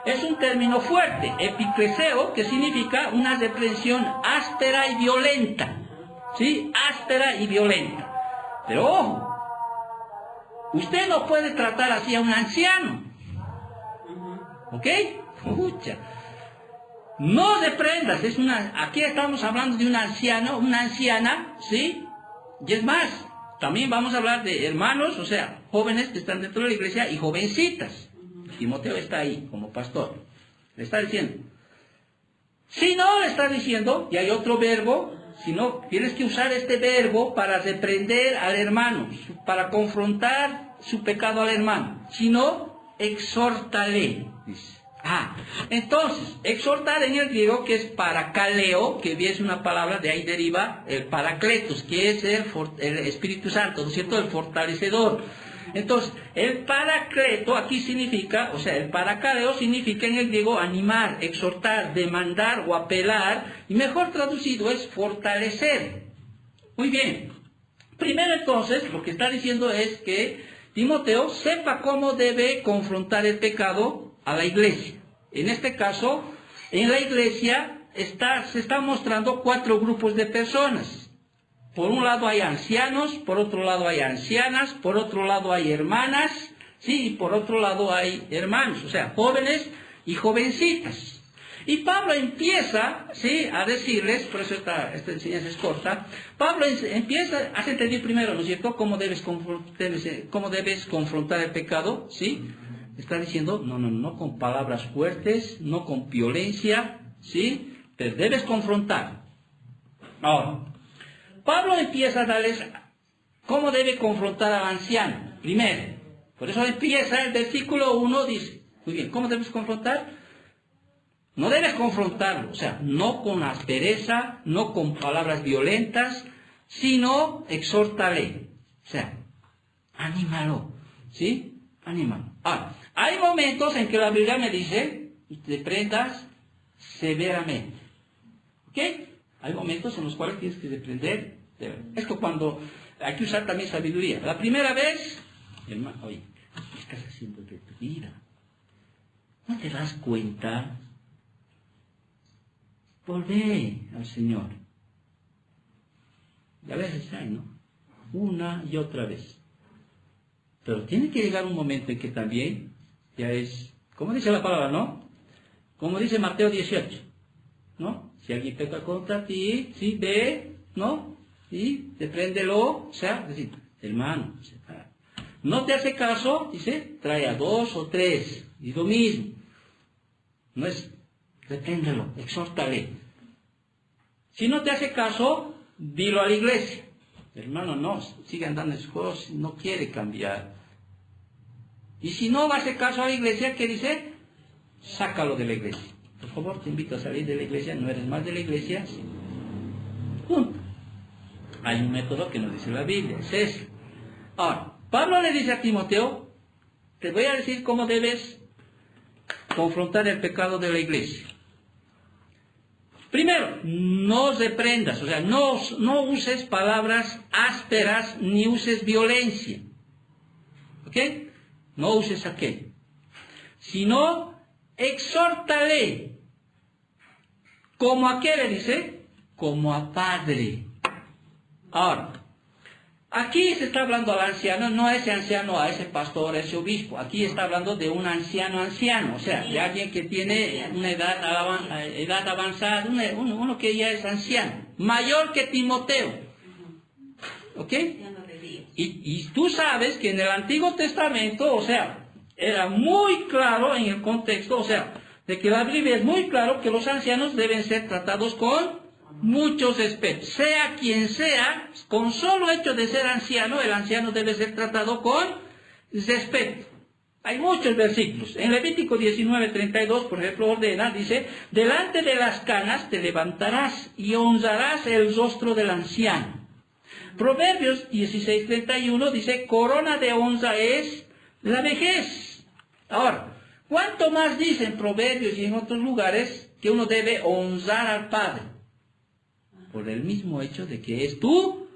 es un término fuerte, epicleseo, que significa una reprensión áspera y violenta. ¿Sí? Áspera y violenta. Pero ojo, usted no puede tratar así a un anciano. ¿Ok? Escucha. No reprendas. Aquí estamos hablando de un anciano, una anciana, ¿sí? Y es más, también vamos a hablar de hermanos, o sea, jóvenes que están dentro de la iglesia y jovencitas. Timoteo está ahí como pastor. Le está diciendo. Si no, le está diciendo, y hay otro verbo, si no, tienes que usar este verbo para reprender al hermano, para confrontar su pecado al hermano. Si no, exhórtale. Dice. Entonces, exhortar en el griego, que es parakaleo, que es una palabra, de ahí deriva el paracletos, que es el Espíritu Santo, ¿no es cierto? El fortalecedor. Entonces, el paracleto aquí significa, o sea, el parakaleo significa en el griego animar, exhortar, demandar o apelar, y mejor traducido es fortalecer. Muy bien. Primero entonces, lo que está diciendo es que Timoteo sepa cómo debe confrontar el pecado a la iglesia. En este caso, en la iglesia se están mostrando 4 grupos de personas. Por un lado hay ancianos, por otro lado hay ancianas, por otro lado hay hermanas, ¿sí? Y por otro lado hay hermanos, o sea, jóvenes y jovencitas. Y Pablo empieza, ¿sí?, a decirles, por eso esta enseñanza es corta, Pablo empieza, has entendido primero, ¿no es cierto?, cómo debes confrontar el pecado, ¿sí? Está diciendo, no con palabras fuertes, no con violencia, ¿sí? Pero debes confrontar. Ahora, Pablo empieza a darles cómo debe confrontar al anciano, primero. Por eso empieza el versículo 1, dice, muy bien, ¿cómo debes confrontar? No debes confrontarlo, o sea, no con aspereza, no con palabras violentas, sino exhórtale, o sea, anímalo, ¿sí? Anímalo. Hay momentos en que la Biblia me dice, reprendas severamente, ¿ok? Hay momentos en los cuales tienes que reprender Esto cuando hay que usar también sabiduría. La primera vez, hermano, oye, ¿qué estás haciendo de tu vida? ¿No te das cuenta? Volvé al Señor. Y a veces hay, ¿no? Una y otra vez. Pero tiene que llegar un momento en que también ya es, como dice la palabra, ¿no? Como dice Mateo 18, ¿no? Si alguien peca contra ti, sí, ve, ¿no? Y repréndelo, o sea, es decir, hermano, no te hace caso, dice, trae a 2 o 3, y lo mismo. No es, repréndelo, exhórtale. Si no te hace caso, dilo a la iglesia. Hermano, no, sigue andando en sus cosas, no quiere cambiar. Y si no va a hacer caso a la iglesia, ¿qué dice? Sácalo de la iglesia. Por favor, te invito a salir de la iglesia, no eres más de la iglesia. Sí. Punto. Hay un método que nos dice la Biblia, es ese. Ahora, Pablo le dice a Timoteo, te voy a decir cómo debes confrontar el pecado de la iglesia. Primero, no reprendas, o sea, no uses palabras ásperas ni uses violencia. ¿Ok? No uses aquello. Sino, exhórtale. ¿Como a qué le dice? Como a padre. Ahora, aquí se está hablando al anciano, no a ese anciano, a ese pastor, a ese obispo. Aquí está hablando de un anciano, o sea, de alguien que tiene una edad avanzada, uno que ya es anciano, mayor que Timoteo. ¿Ok? Y tú sabes que en el Antiguo Testamento, o sea, era muy claro en el contexto, o sea, de que la Biblia es muy claro que los ancianos deben ser tratados con muchos respetos. Sea quien sea, con solo hecho de ser anciano, el anciano debe ser tratado con respeto. Hay muchos versículos. En Levítico 19:32, por ejemplo, ordena, dice, delante de las canas te levantarás y honrarás el rostro del anciano. Proverbios 16:31 dice, corona de honra es la vejez. Ahora, ¿cuánto más dice en Proverbios y en otros lugares que uno debe honrar al padre? Por el mismo hecho de que es tu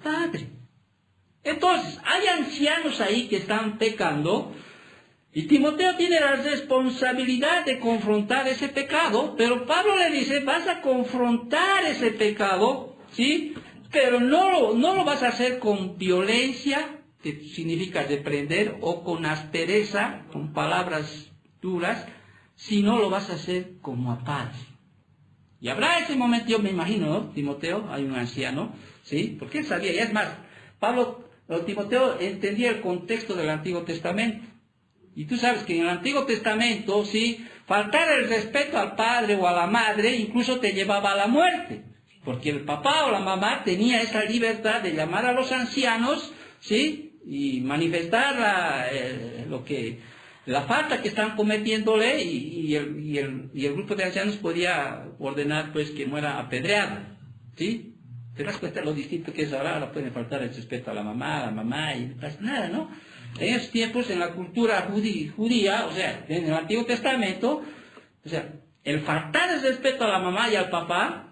padre. Entonces, hay ancianos ahí que están pecando, y Timoteo tiene la responsabilidad de confrontar ese pecado, pero Pablo le dice, vas a confrontar ese pecado, ¿sí? Pero no lo vas a hacer con violencia, que significa reprender, o con aspereza, con palabras duras, sino lo vas a hacer como a padre. Y habrá ese momento, yo me imagino, ¿no? Timoteo, hay un anciano, ¿sí? Porque él sabía, y es más, Timoteo entendía el contexto del Antiguo Testamento. Y tú sabes que en el Antiguo Testamento, ¿sí? Faltar el respeto al padre o a la madre incluso te llevaba a la muerte. Porque el papá o la mamá tenía esa libertad de llamar a los ancianos, ¿sí? Y manifestar la falta que están cometiéndole, y el grupo de ancianos podía ordenar pues que muera apedreado, ¿sí? ¿Te das cuenta de lo distinto que es ahora? Ahora pueden faltar el respeto a la mamá, y no pasa nada, ¿no? En esos tiempos, en la cultura judía, o sea, en el Antiguo Testamento, o sea, el faltar el respeto a la mamá y al papá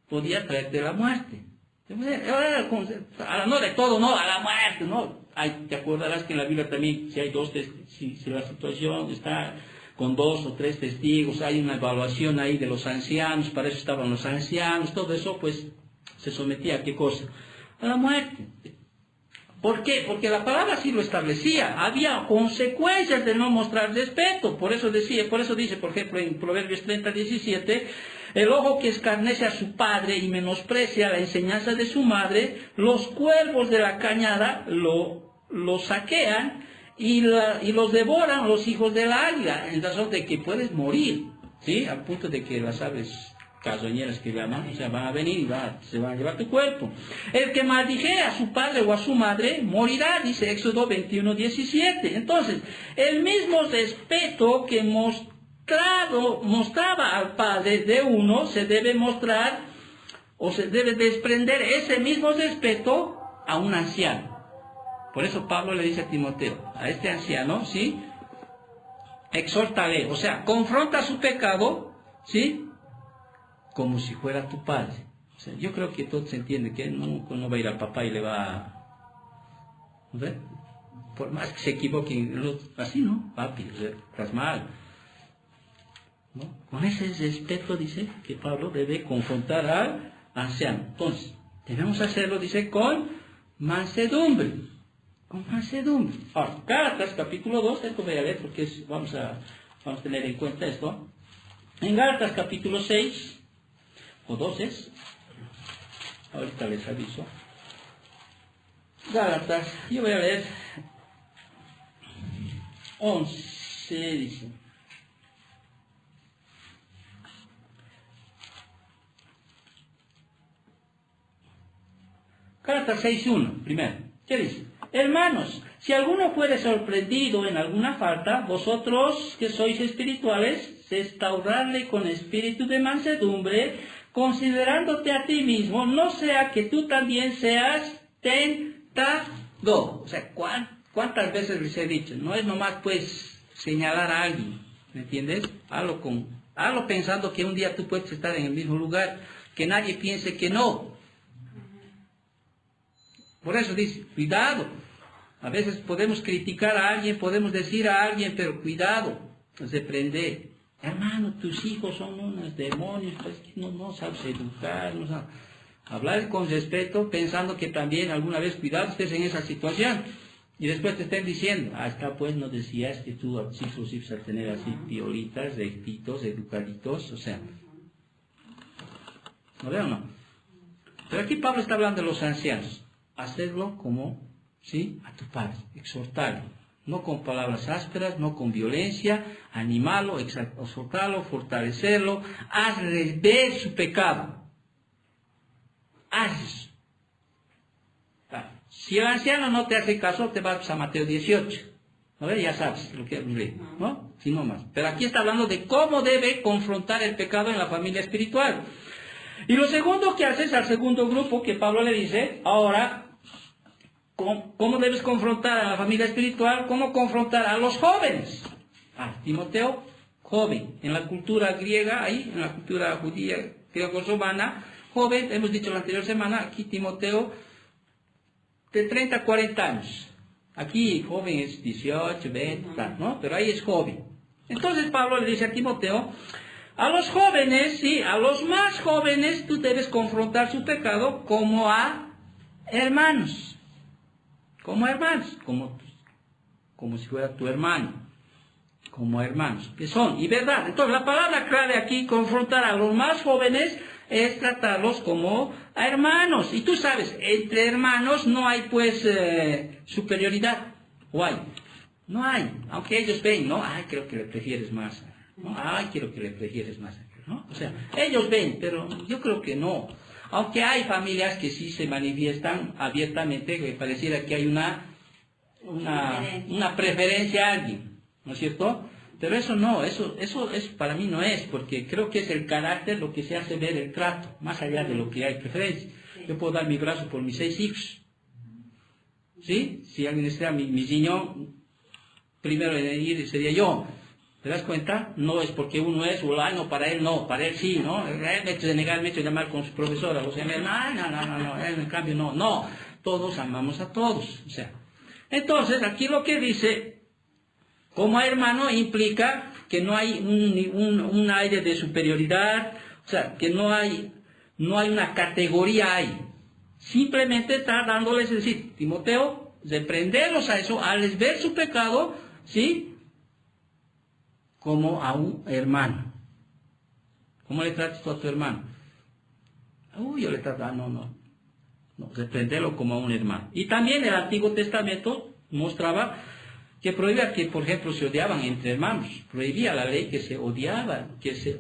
podía traerte la muerte. No de todo, no, a la muerte, no. Te acordarás que en la Biblia también, si la situación está con 2 o 3 testigos, hay una evaluación ahí de los ancianos, para eso estaban los ancianos, todo eso pues se sometía a ¿qué cosa? A la muerte. ¿Por qué? Porque la palabra sí lo establecía, había consecuencias de no mostrar respeto, por eso dice, por ejemplo, en Proverbios 30:17, el ojo que escarnece a su padre y menosprecia la enseñanza de su madre, los cuervos de la cañada lo saquean y los devoran los hijos de la águila, en razón de que puedes morir, ¿sí? Al punto de que las aves carroñeras que llaman, o sea, van a venir y se van a llevar tu cuerpo. El que maldijera a su padre o a su madre morirá, dice Éxodo 21:17. Entonces, el mismo respeto que mostraba al padre de uno, se debe mostrar o se debe desprender ese mismo respeto a un anciano. Por eso Pablo le dice a Timoteo, a este anciano, ¿sí? Exhórtale, o sea, confronta su pecado, ¿sí? Como si fuera tu padre. O sea, yo creo que todo se entiende, que no va a ir al papá y le va a... ¿Ve? Por más que se equivoquen, así, ¿no? Papi, estás mal. ¿No? Con ese respeto, dice, que Pablo debe confrontar al anciano. Entonces, debemos hacerlo, dice, con mansedumbre. Con mansedumbre. Ahora, Gálatas, capítulo 2, esto voy a leer porque vamos a tener en cuenta esto. En Gálatas, capítulo 6, o 12, ahorita les aviso. Gálatas, yo voy a leer 11, dice. Gálatas 6:1, primero. ¿Qué dice? Hermanos, si alguno fuere sorprendido en alguna falta, vosotros que sois espirituales, restauradle con espíritu de mansedumbre, considerándote a ti mismo, no sea que tú también seas tentado. O sea, ¿cuántas veces les he dicho? No es nomás pues señalar a alguien, ¿me entiendes? Hazlo pensando que un día tú puedes estar en el mismo lugar, que nadie piense que no. Por eso dice, cuidado. A veces podemos criticar a alguien, podemos decir a alguien, pero cuidado, reprender. Hermano, tus hijos son unos demonios, pues no sabes educar, no sabes hablar con respeto, pensando que también alguna vez, cuidado, estés en esa situación. Y después te estén diciendo, hasta pues no decías que tú a tus hijos ibas a tener así piolitas, rectitos, educaditos, o sea. ¿No veo o no? Pero aquí Pablo está hablando de los ancianos. Hacerlo como, ¿sí?, a tu padre, exhortarlo, no con palabras ásperas, no con violencia, animarlo, exhortarlo, fortalecerlo, hazle ver su pecado. Haz. Si el anciano no te hace caso, te vas a Mateo 18. ¿No ves? Ya sabes lo que leí, ¿no? Si no más. Pero aquí está hablando de cómo debe confrontar el pecado en la familia espiritual. Y lo segundo que haces al segundo grupo, que Pablo le dice, ahora, ¿cómo debes confrontar a la familia espiritual? ¿Cómo confrontar a los jóvenes? Timoteo, joven. En la cultura griega, ahí, en la cultura judía, griego-romana, joven, hemos dicho la anterior semana, aquí Timoteo, de 30 a 40 años. Aquí joven es 18, 20, ¿no? Pero ahí es joven. Entonces Pablo le dice a Timoteo, a los jóvenes, sí, a los más jóvenes, tú debes confrontar su pecado como a hermanos. Como hermanos, como si fuera tu hermano. Como hermanos, que son, y verdad. Entonces la palabra clave aquí, confrontar a los más jóvenes, es tratarlos como a hermanos. Y tú sabes, entre hermanos no hay pues superioridad. ¿O hay? No hay. Aunque ellos ven, ¿no? Ay, creo que le prefieres más. ¿No? Ay, quiero que le prefieres más. ¿No? O sea, ellos ven, pero yo creo que no. Aunque hay familias que sí se manifiestan abiertamente, que pareciera que hay una preferencia a alguien, ¿no es cierto? Pero eso no, eso para mí no es, porque creo que es el carácter lo que se hace ver el trato, más allá de lo que hay preferencia. Yo puedo dar mi brazo por mis 6 hijos, ¿sí? Si alguien necesita mi riñón, primero en ir sería yo. ¿Te das cuenta? No es porque uno es fulano, para él no, para él sí, ¿no? Él me ha hecho de negar, me ha hecho de llamar con su profesora, o sea, no, él en cambio no, todos amamos a todos, o sea. Entonces, aquí lo que dice, como hermano, implica que no hay un aire de superioridad, o sea, que no hay una categoría ahí. Simplemente está dándoles, es decir, Timoteo, reprenderlos a eso, al ver su pecado, ¿sí?, como a un hermano. ¿Cómo le tratas tú a tu hermano? Yo le trato, no, reprenderlo como a un hermano. Y también el Antiguo Testamento mostraba que prohibía que, por ejemplo, se odiaban entre hermanos. Prohibía la ley que se odiaban, que se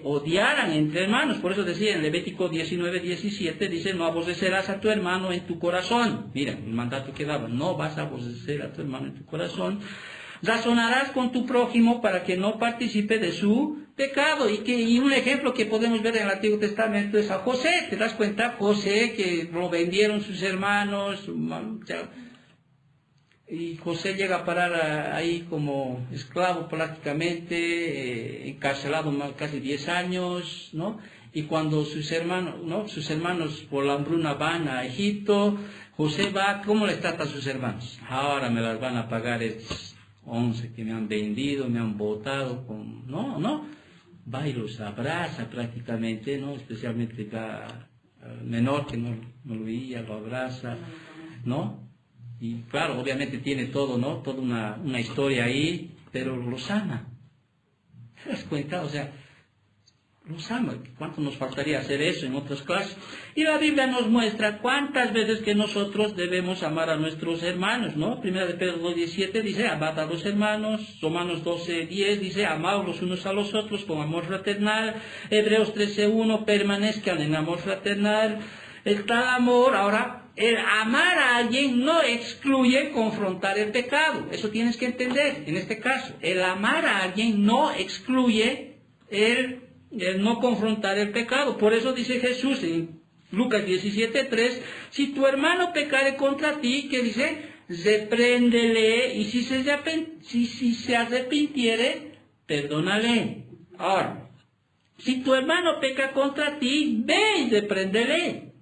odiaran entre hermanos. Por eso decía en Levítico 19:17, dice, no aborrecerás a tu hermano en tu corazón. Mira, el mandato que daba, no vas a aborrecer a tu hermano en tu corazón. Razonarás con tu prójimo para que no participe de su pecado. Y un ejemplo que podemos ver en el Antiguo Testamento es a José. ¿Te das cuenta? José, que lo vendieron sus hermanos. Y José llega a parar ahí como esclavo prácticamente, encarcelado casi 10 años, ¿no? Y cuando sus hermanos, ¿no? Sus hermanos por la hambruna van a Egipto, José va, ¿cómo les trata a sus hermanos? Ahora me las van a pagar estos 11 que me han vendido, me han botado. No. Va y los abraza prácticamente, ¿no? Especialmente al menor que no lo veía, lo abraza, ¿no? Y claro, obviamente tiene todo, ¿no? Toda una historia ahí, pero los ama. ¿Te das cuenta? O sea, los ama. ¿Cuánto nos faltaría hacer eso en otras clases? Y la Biblia nos muestra cuántas veces que nosotros debemos amar a nuestros hermanos, ¿no? Primera de Pedro 2:17 dice, amad a los hermanos. Romanos 12:10 dice, amaos los unos a los otros con amor fraternal. Hebreos 13:1, permanezcan en amor fraternal. Está el amor. Ahora, el amar a alguien no excluye confrontar el pecado. Eso tienes que entender. En este caso, el amar a alguien no excluye el no confrontar el pecado. Por eso dice Jesús en Lucas 17:3, si tu hermano pecare contra ti, ¿qué dice? Repréndele, y si se arrepintiere, perdónale. Ahora, si tu hermano peca contra ti, ve y repréndele.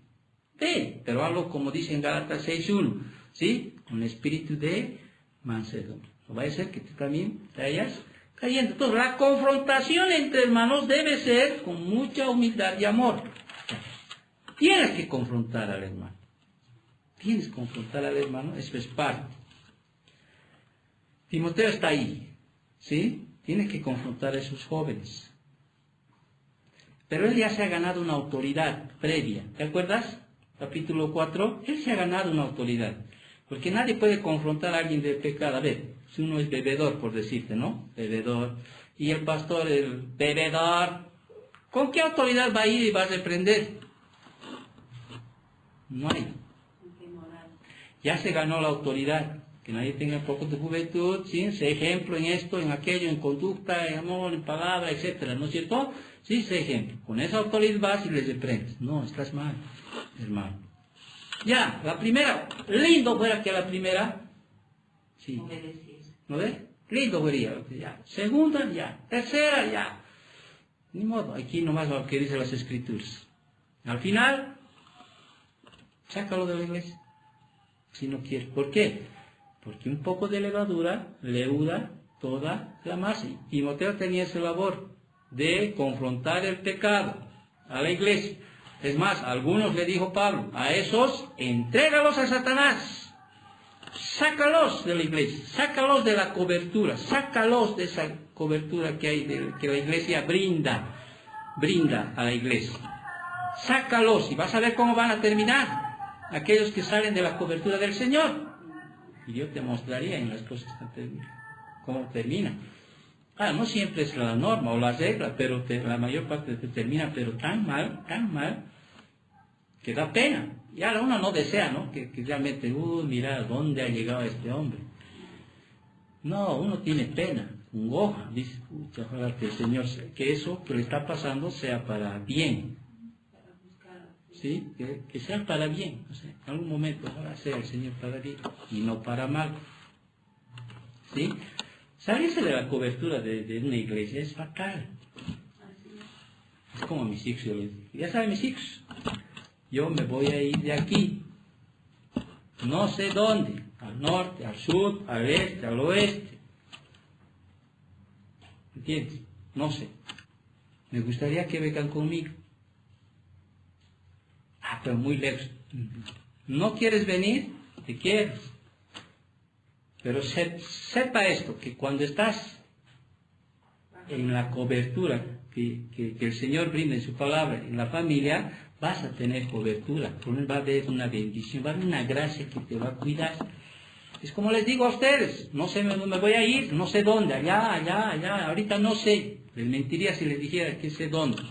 Ve, pero hazlo como dice en Gálatas 6:1, ¿sí? Con espíritu de mansedumbre. No vaya a ser que tú también te hayas cayendo. Entonces, la confrontación entre hermanos debe ser con mucha humildad y amor. Tienes que confrontar al hermano. Tienes que confrontar al hermano, eso es parte. Timoteo está ahí, ¿sí? Tiene que confrontar a esos jóvenes. Pero él ya se ha ganado una autoridad previa. ¿Te acuerdas? Capítulo 4. Él se ha ganado una autoridad. Porque nadie puede confrontar a alguien del pecado. A ver, si uno es bebedor, por decirte, ¿no? Bebedor. Y el pastor, el bebedor. ¿Con qué autoridad va a ir y va a reprender? No hay. Ya se ganó la autoridad. Que nadie tenga poco de juventud, ¿sí? Sé ejemplo en esto, en aquello, en conducta, en amor, en palabra, etcétera, ¿no es cierto? Sí, sé ejemplo. Con esa autoridad vas y les reprendes. No, estás mal, hermano. Ya, la primera, lindo fuera que la primera, sí. ¿No ves? Lindo fuera, ya. Segunda, ya. Tercera, ya. Ni modo, aquí nomás lo que dicen las escrituras. Al final, sácalo de la iglesia. Si no quieres. ¿Por qué? Porque un poco de levadura leuda toda la masa. Y Timoteo tenía esa labor de confrontar el pecado a la iglesia. Es más, a algunos le dijo Pablo, a esos, entrégalos a Satanás. Sácalos de la iglesia, sácalos de la cobertura, sácalos de esa cobertura que hay, que la iglesia brinda a la iglesia. Sácalos y vas a ver cómo van a terminar aquellos que salen de la cobertura del Señor. Y yo te mostraría en las cosas que cómo termina. No siempre es la norma o la regla, pero la mayor parte te termina, pero tan mal, que da pena. Y ahora uno no desea, ¿no? Que realmente, mira, ¿dónde ha llegado este hombre? No, uno tiene pena, congoja, dice, ojalá que el Señor, que eso que le está pasando sea para bien. ¿Sí? Que sea para bien. O sea, en algún momento ojalá sea el Señor para bien y no para mal. ¿Sí? Salirse de la cobertura de una iglesia es fatal. Es como mis hijos, yo les digo, ya saben mis hijos, yo me voy a ir de aquí, no sé dónde, al norte, al sur, al este, al oeste. ¿Entiendes? No sé. Me gustaría que vengan conmigo. Pero muy lejos. ¿No quieres venir? Te quieres. Pero sepa esto, que cuando estás en la cobertura que el Señor brinda en su palabra, en la familia, vas a tener cobertura. Va a haber una bendición, va a haber una gracia que te va a cuidar. Es como les digo a ustedes, no sé dónde me voy a ir, no sé dónde, allá, ahorita no sé. Les mentiría si les dijera que sé dónde.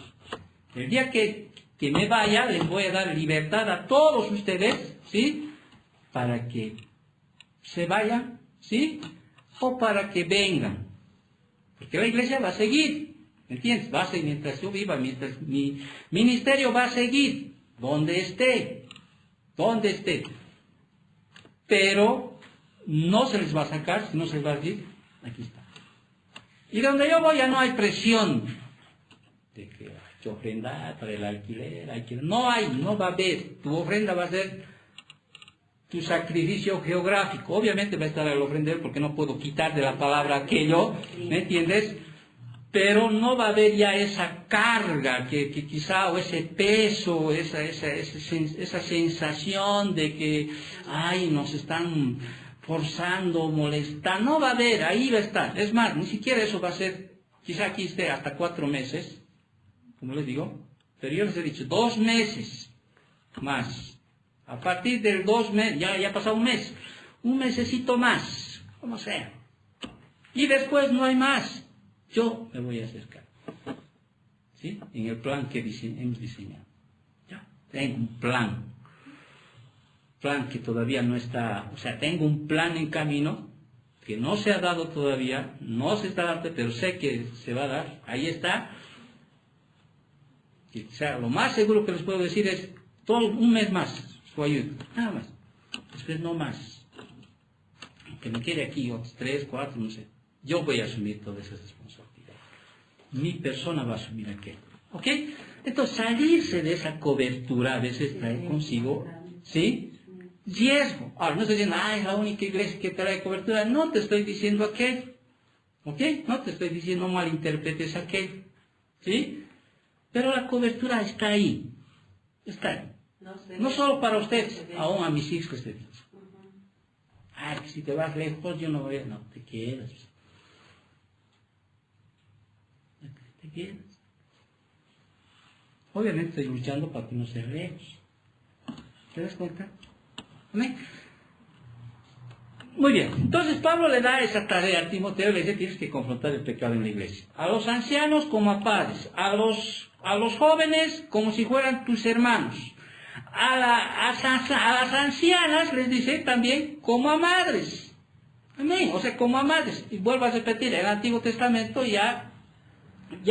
El día que me vaya, les voy a dar libertad a todos ustedes, ¿sí? Para que se vayan, ¿sí? O para que vengan. Porque la iglesia va a seguir, ¿entiendes? Va a seguir mientras yo viva, mientras mi ministerio va a seguir, donde esté. Pero no se les va a sacar, si no se les va a decir, aquí está. Y donde yo voy ya no hay presión de que que ofrendar para el alquiler. No hay, no va a haber. Tu ofrenda va a ser tu sacrificio geográfico. Obviamente va a estar el ofrendero porque no puedo quitar de la palabra aquello, ¿me entiendes? Pero no va a haber ya esa carga que quizá, o ese peso, esa sensación de que, ay, nos están forzando, molestando. No va a haber, ahí va a estar. Es más, ni siquiera eso va a ser, quizá aquí esté hasta 4 meses, como les digo, pero yo les he dicho 2 meses más. A partir del 2 meses, ya ha pasado un mesecito más, como sea. Y después no hay más. Yo me voy a acercar, ¿sí? En el plan que hemos diseñado. Ya, tengo un plan que todavía no está, o sea, tengo un plan en camino, que no se ha dado todavía, no se está dando, pero sé que se va a dar, ahí está. O sea, lo más seguro que les puedo decir es, todo un mes más, su ayuda, nada más, después no más. Que me quede aquí otros 3, 4, no sé. Yo voy a asumir todas esas responsabilidades. Mi persona va a asumir aquello. ¿Ok? Entonces, salirse de esa cobertura a veces trae consigo, ¿sí? Riesgo. Ahora, no estoy diciendo, es la única iglesia que trae cobertura. No te estoy diciendo aquello. ¿Ok? No te estoy diciendo, no malinterpretes aquello. ¿Sí? Pero la cobertura está ahí. Está ahí. No solo para ustedes, aún a mis hijos. Que si te vas lejos, yo no voy a... No, te quedas. Te quedas. Obviamente estoy luchando para que no se lejos. ¿Te das cuenta? ¿Amén? Muy bien. Entonces Pablo le da esa tarea a Timoteo, le dice, tienes que confrontar el pecado en la iglesia. A los ancianos como a padres, a los jóvenes como si fueran tus hermanos. A las ancianas les dice también como a madres. Amén. O sea, como a madres. Y vuelvo a repetir, el Antiguo Testamento ya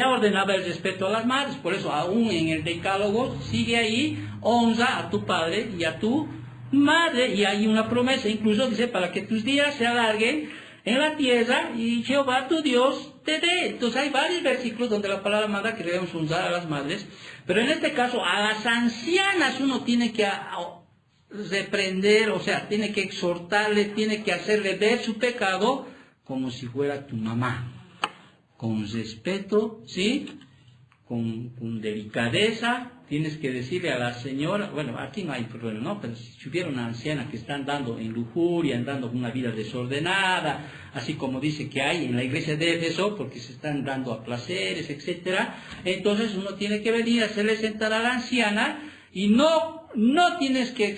ordenaba el respeto a las madres. Por eso, aún en el Decálogo, sigue ahí, honra a tu padre y a tu madre. Y hay una promesa, incluso dice, para que tus días se alarguen en la tierra y Jehová tu Dios te dé. Entonces hay varios versículos donde la palabra manda que debemos honrar a las madres, pero en este caso a las ancianas uno tiene que reprender, o sea, tiene que exhortarle, tiene que hacerle ver su pecado como si fuera tu mamá, con respeto, ¿sí? Con delicadeza. Tienes que decirle a la señora, bueno, aquí no hay problema, ¿no? Pero si hubiera una anciana que está andando en lujuria, andando con una vida desordenada, así como dice que hay en la iglesia de Éfeso, porque se están dando a placeres, etcétera, entonces uno tiene que venir a hacerle sentar a la anciana y no tienes que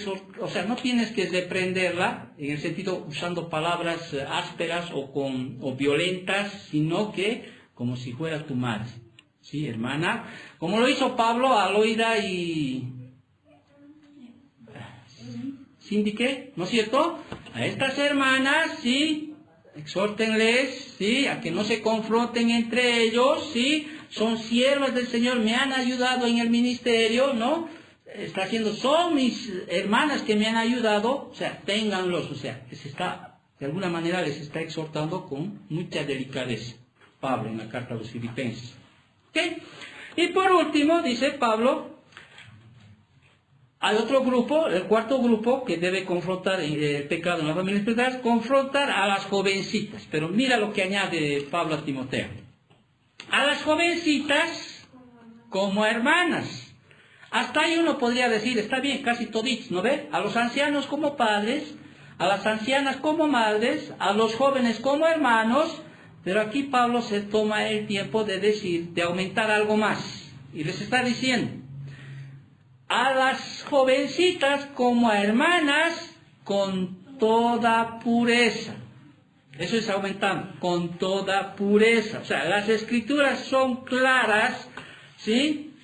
no tienes que reprenderla, en el sentido usando palabras ásperas o violentas, sino que como si fuera tu madre. Sí, hermana, como lo hizo Pablo a Loida y Sindique, ¿no es cierto? A estas hermanas, sí, exhórtenles, sí, a que no se confronten entre ellos, sí, son siervas del Señor, me han ayudado en el ministerio, ¿no? Son mis hermanas que me han ayudado, o sea, ténganlos, o sea, de alguna manera les está exhortando con mucha delicadeza, Pablo en la carta a los Filipenses. ¿Okay? Y por último, dice Pablo, hay otro grupo, el cuarto grupo, que debe confrontar el pecado en las familias espirituales, confrontar a las jovencitas. Pero mira lo que añade Pablo a Timoteo. A las jovencitas como hermanas. Hasta ahí uno podría decir, está bien, casi toditos, ¿no ve? A los ancianos como padres, a las ancianas como madres, a los jóvenes como hermanos. Pero aquí Pablo se toma el tiempo de aumentar algo más. Y les está diciendo, a las jovencitas como a hermanas con toda pureza. Eso es aumentando, con toda pureza. O sea, las escrituras son claras, ¿sí?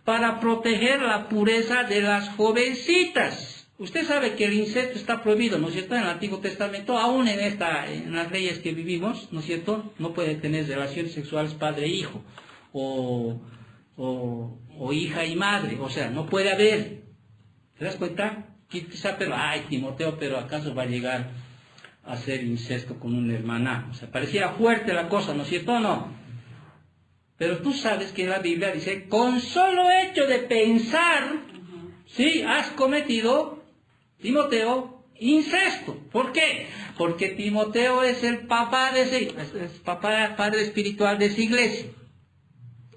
Para proteger la pureza de las jovencitas. Usted sabe que el incesto está prohibido, ¿no es cierto?, en el Antiguo Testamento, aún en las leyes que vivimos, ¿no es cierto?, no puede tener relaciones sexuales padre-hijo, o hija y madre, o sea, no puede haber. ¿Te das cuenta? Quizá, pero, Timoteo, pero ¿acaso va a llegar a hacer incesto con una hermana? O sea, pareciera fuerte la cosa, ¿no es cierto o no? Pero tú sabes que en la Biblia dice, con solo hecho de pensar, ¿sí? Has cometido, Timoteo, incesto. ¿Por qué? Porque Timoteo es el papá padre espiritual de esa iglesia.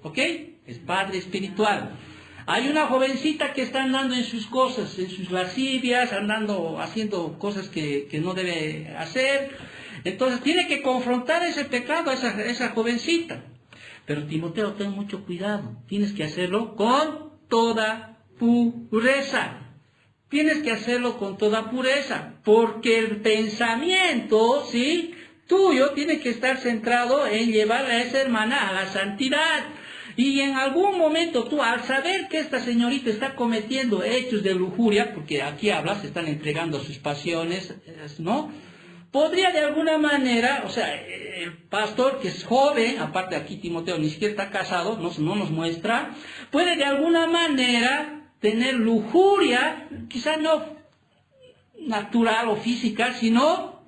¿Ok? Es padre espiritual. Hay una jovencita que está andando en sus cosas, en sus lascivias, haciendo cosas que no debe hacer. Entonces tiene que confrontar ese pecado a esa jovencita. Pero Timoteo, ten mucho cuidado. Tienes que hacerlo con toda pureza. Tienes que hacerlo con toda pureza. Porque el pensamiento, ¿sí?, tuyo tiene que estar centrado en llevar a esa hermana a la santidad. Y en algún momento tú, al saber que esta señorita está cometiendo hechos de lujuria, porque aquí hablas, se están entregando a sus pasiones, ¿no? Podría de alguna manera, o sea, el pastor que es joven, aparte aquí Timoteo ni siquiera está casado, no nos muestra, puede de alguna manera tener lujuria, quizás no natural o física, sino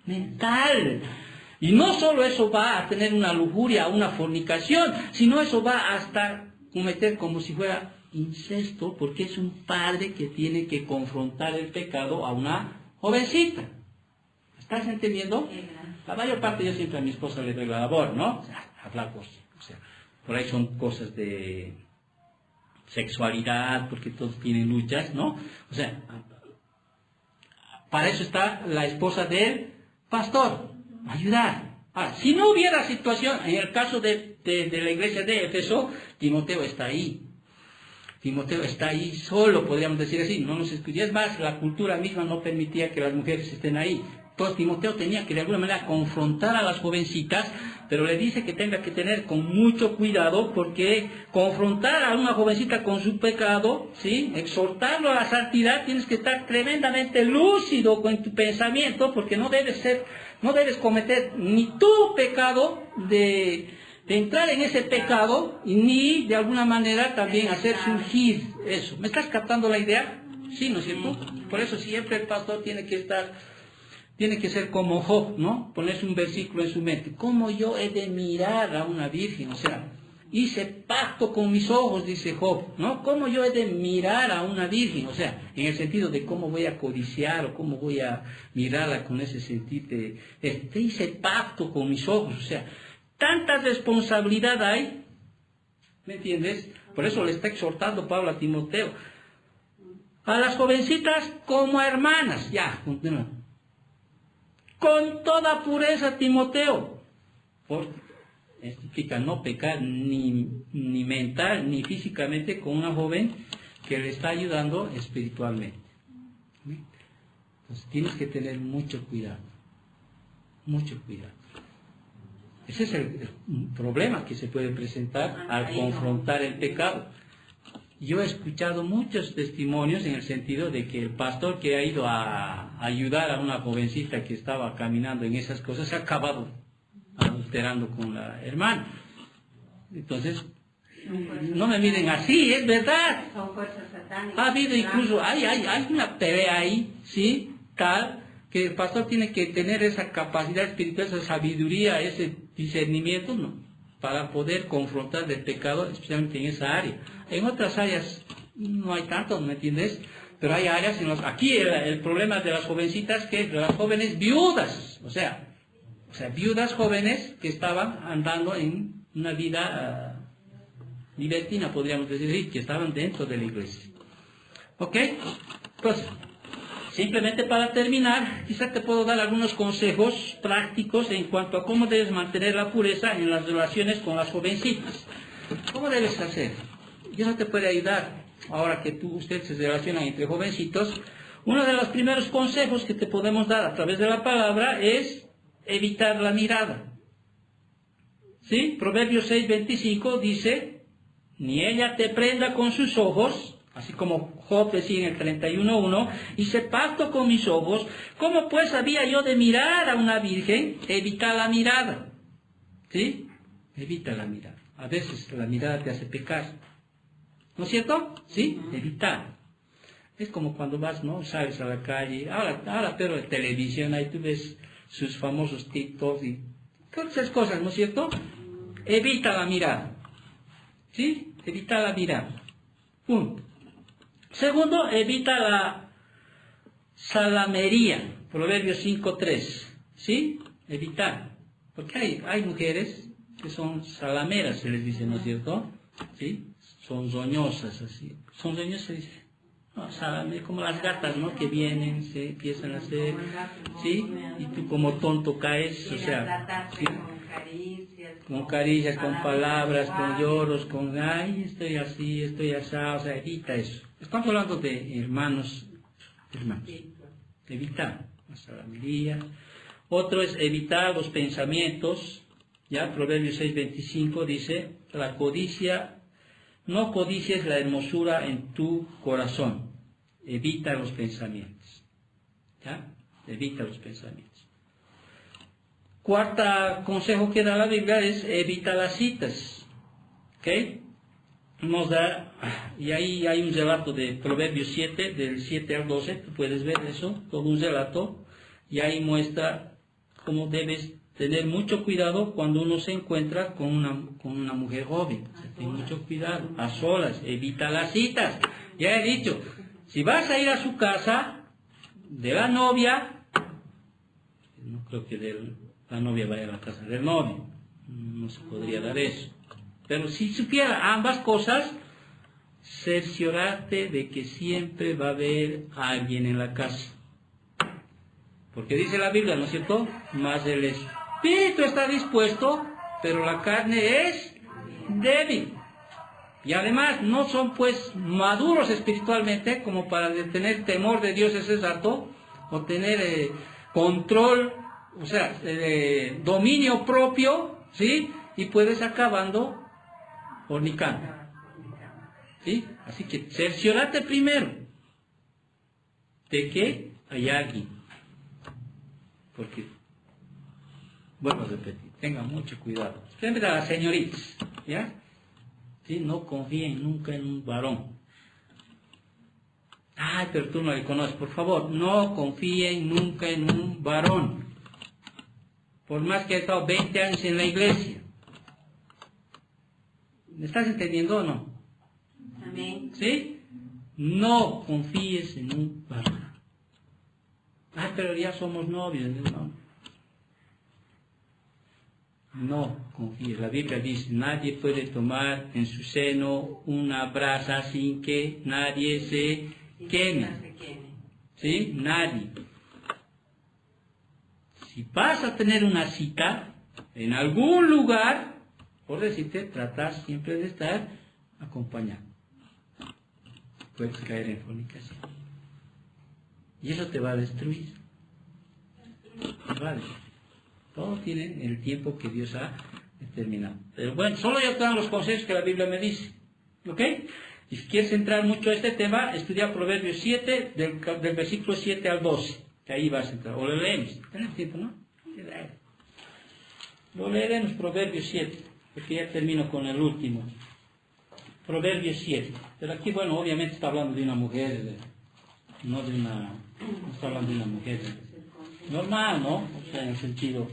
mental. Y no solo eso va a tener una lujuria, una fornicación, sino eso va hasta cometer como si fuera incesto, porque es un padre que tiene que confrontar el pecado a una jovencita. ¿Estás entendiendo? La mayor parte yo siempre a mi esposa le doy la labor, ¿no? O sea, hablar cosas, o sea, por ahí son cosas de sexualidad, porque todos tienen luchas, ¿no? O sea, para eso está la esposa del pastor, ayudar. Ahora, si no hubiera situación, en el caso de la iglesia de Éfeso, Timoteo está ahí. Timoteo está ahí solo, podríamos decir así, no nos escucha. Es más, la cultura misma no permitía que las mujeres estén ahí. Entonces Timoteo tenía que de alguna manera confrontar a las jovencitas, pero le dice que tenga que tener con mucho cuidado, porque confrontar a una jovencita con su pecado, ¿sí?, exhortarlo a la santidad, tienes que estar tremendamente lúcido con tu pensamiento, porque no debes cometer ni tu pecado de entrar en ese pecado, ni de alguna manera también hacer surgir eso. ¿Me estás captando la idea? Sí, ¿no es cierto? Por eso siempre el pastor tiene que ser como Job, ¿no? Ponerse un versículo en su mente. ¿Cómo yo he de mirar a una virgen? O sea, hice pacto con mis ojos, dice Job, ¿no? ¿Cómo yo he de mirar a una virgen? O sea, en el sentido de cómo voy a codiciar o cómo voy a mirarla con ese sentido de, hice pacto con mis ojos. O sea, tanta responsabilidad hay, ¿me entiendes? Por eso le está exhortando Pablo a Timoteo. A las jovencitas como a hermanas, ya, continúa. Con toda pureza, Timoteo. Esto implica no pecar ni mental ni físicamente con una joven que le está ayudando espiritualmente. Entonces tienes que tener mucho cuidado. Mucho cuidado. Ese es el problema que se puede presentar al confrontar el pecado. Yo he escuchado muchos testimonios en el sentido de que el pastor que ha ido a ayudar a una jovencita que estaba caminando en esas cosas se ha acabado adulterando con la hermana. Entonces, no me miren así, es verdad. Ha habido incluso, hay una pelea ahí, ¿sí? Tal, que el pastor tiene que tener esa capacidad espiritual, esa sabiduría, ese discernimiento, ¿no?, para poder confrontar el pecado, especialmente en esa área. En otras áreas no hay tanto, ¿me entiendes? Pero hay áreas en las... Aquí el problema de las jovencitas, que las jóvenes viudas, o sea, viudas jóvenes que estaban andando en una vida libertina, podríamos decir, que estaban dentro de la iglesia. ¿Ok? Entonces, simplemente para terminar, quizás te puedo dar algunos consejos prácticos en cuanto a cómo debes mantener la pureza en las relaciones con las jovencitas. ¿Cómo debes hacer? Yo no te puedo ayudar ahora que ustedes se relacionan entre jovencitos. Uno de los primeros consejos que te podemos dar a través de la palabra es evitar la mirada. ¿Sí? Proverbios 6:25 dice, ni ella te prenda con sus ojos, así como Job decía en el 31:1, hice pacto con mis ojos, ¿cómo pues había yo de mirar a una virgen? Evita la mirada. ¿Sí? Evita la mirada. A veces la mirada te hace pecar. ¿No es cierto? ¿Sí? Evitar. Es como cuando vas, ¿no? Sales a la calle, ahora pero de televisión, ahí tú ves sus famosos TikToks y todas esas cosas, ¿no es cierto? evita la mirada. ¿Sí? Evita la mirada. Punto. Segundo, evita la salamería. Proverbios 5:3. ¿Sí? Evitar. Porque hay mujeres que son salameras, se les dice, ¿no es cierto? ¿Sí? Son roñosas, así. Son roñosas, se dice. No, como las gatas, ¿no? Que vienen, se empiezan a hacer, ¿sí? Y tú como tonto caes, o sea, ¿sí? Con caricias, con palabras, con lloros, con, ay, estoy así, estoy así, o sea, evita eso. Estamos hablando de hermanos. Evitar la salamería. Otro es evitar los pensamientos. Ya, Proverbios 6:25 dice, la codicia, no codicies la hermosura en tu corazón. Evita los pensamientos. ¿Ya? Evita los pensamientos. Cuarto consejo que da la Biblia es evita las citas. ¿Ok? Nos da, y ahí hay un relato de Proverbios 7, del 7 al 12, tú puedes ver eso, todo un relato, y ahí muestra cómo debes tener mucho cuidado cuando uno se encuentra con una mujer joven. O sea, ten mucho cuidado, a solas, evita las citas. Ya he dicho, si vas a ir a su casa de la novia, no creo que la novia vaya a la casa del novio, no se podría dar eso. Pero si supiera ambas cosas, cerciorarte de que siempre va a haber alguien en la casa. Porque dice la Biblia, ¿no es cierto? Más el espíritu está dispuesto, pero la carne es débil. Y además no son pues maduros espiritualmente como para tener temor de Dios ese rato, o tener control, o sea, dominio propio, ¿sí? Y puedes acabando fornicando. ¿Sí? Así que cerciórate primero de que hay alguien. Porque, vuelvo a repetir, tengan mucho cuidado. Siempre a las señoritas, ¿ya? ¿Sí? No confíen nunca en un varón. Ay, pero tú no le conoces. Por favor, no confíen nunca en un varón. Por más que haya estado 20 años en la iglesia. ¿Me estás entendiendo o no? Amén. ¿Sí? No confíes en un varón. Ah, pero ya somos novios. No confíes. La Biblia dice, nadie puede tomar en su seno una brasa sin que nadie se queme. ¿Sí? Nadie. Si vas a tener una cita en algún lugar, por decirte, tratar siempre de estar acompañado. Puedes caer en fornicación. Y eso te va a destruir. Vale. Todo tiene el tiempo que Dios ha determinado. Pero bueno, solo yo te doy los consejos que la Biblia me dice. ¿Ok? Y si quieres entrar mucho a este tema, estudia Proverbios 7, del versículo 7 al 12. Que ahí vas a entrar. O lo leemos. ¿Tienes tiempo, no? Lo leeremos, Proverbios 7. Porque ya termino con el último. Proverbios 7. Pero aquí, bueno, obviamente está hablando de una mujer, no está hablando de una mujer normal, ¿no? O sea, en el sentido...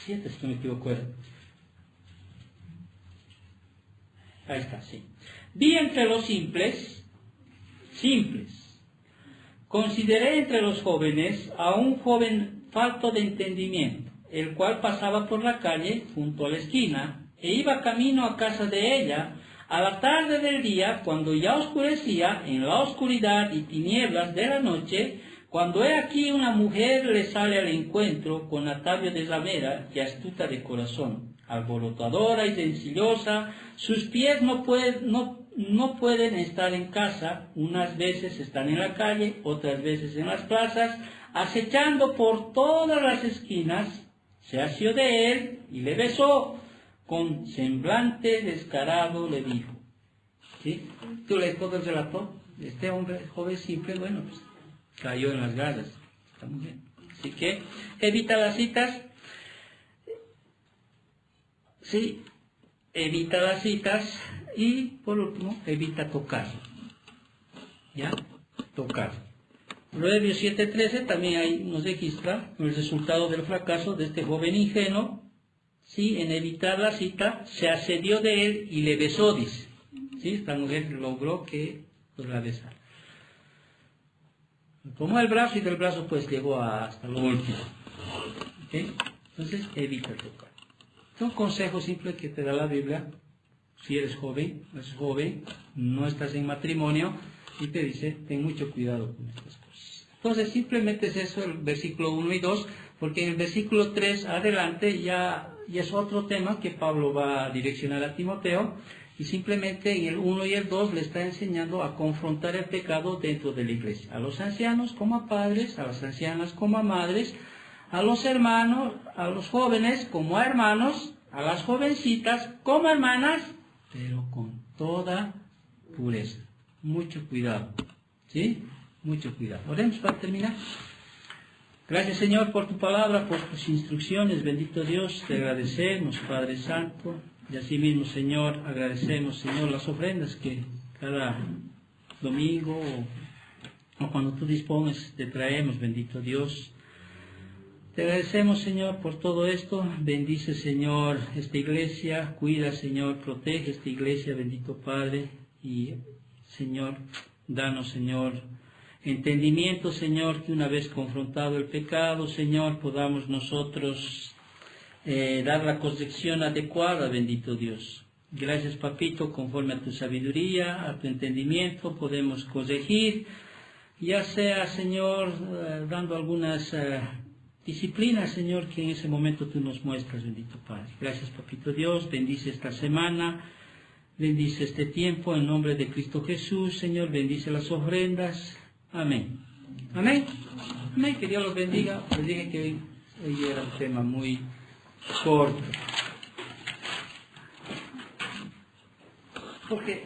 Siete, si no me equivoco. Ahí está, sí. Vi entre los simples, consideré entre los jóvenes a un joven falto de entendimiento, el cual pasaba por la calle junto a la esquina, e iba camino a casa de ella, a la tarde del día, cuando ya oscurecía, en la oscuridad y tinieblas de la noche, cuando he aquí una mujer le sale al encuentro con atavio de ramera y astuta de corazón, alborotadora y sencillosa, sus pies no pueden estar en casa, unas veces están en la calle, otras veces en las plazas, acechando por todas las esquinas, se asió de él y le besó, con semblante descarado le dijo. ¿Sí? ¿Tú lees todo el relato? Este hombre joven simple, bueno, pues cayó en las garras. Está muy bien. Así que evita las citas. Sí, evita las citas. Y por último, evita tocar. ¿Ya? Tocar. Proverbios 7:13 también ahí nos registra el resultado del fracaso de este joven ingenuo. Sí, en evitar la cita, se asedió de él y le besó, dice. Sí, esta mujer logró que la besara. Tomó el brazo y del brazo pues llegó hasta lo último. ¿Okay? Entonces evita tocar. Es un consejo simple que te da la Biblia. Si eres joven, no estás en matrimonio, y te dice, ten mucho cuidado con estas cosas. Entonces simplemente es eso, el versículo 1 y 2, porque en el versículo 3 adelante ya es otro tema que Pablo va a direccionar a Timoteo, y simplemente en el 1 y el 2 le está enseñando a confrontar el pecado dentro de la iglesia. A los ancianos como a padres, a las ancianas como a madres, a los hermanos, a los jóvenes como a hermanos, a las jovencitas como hermanas, pero con toda pureza. Mucho cuidado. ¿Sí? Mucho cuidado. Oremos para terminar. Gracias, Señor, por tu palabra, por tus instrucciones. Bendito Dios, te agradecemos, Padre Santo. Y así mismo, Señor, agradecemos, Señor, las ofrendas que cada domingo o cuando tú dispones te traemos, bendito Dios. Te agradecemos, Señor, por todo esto. Bendice, Señor, esta iglesia. Cuida, Señor, protege esta iglesia, bendito Padre. Y, Señor, danos, Señor, entendimiento, Señor, que una vez confrontado el pecado, Señor, podamos nosotros dar la corrección adecuada, bendito Dios. Gracias, Papito, conforme a tu sabiduría, a tu entendimiento, podemos corregir, ya sea, Señor, dando algunas disciplinas, Señor, que en ese momento tú nos muestras, bendito Padre. Gracias, Papito Dios, bendice esta semana, bendice este tiempo, en nombre de Cristo Jesús, Señor, bendice las ofrendas. Amén. Amén. Amén. Que Dios los bendiga. Les dije que hoy era un tema muy corto. Porque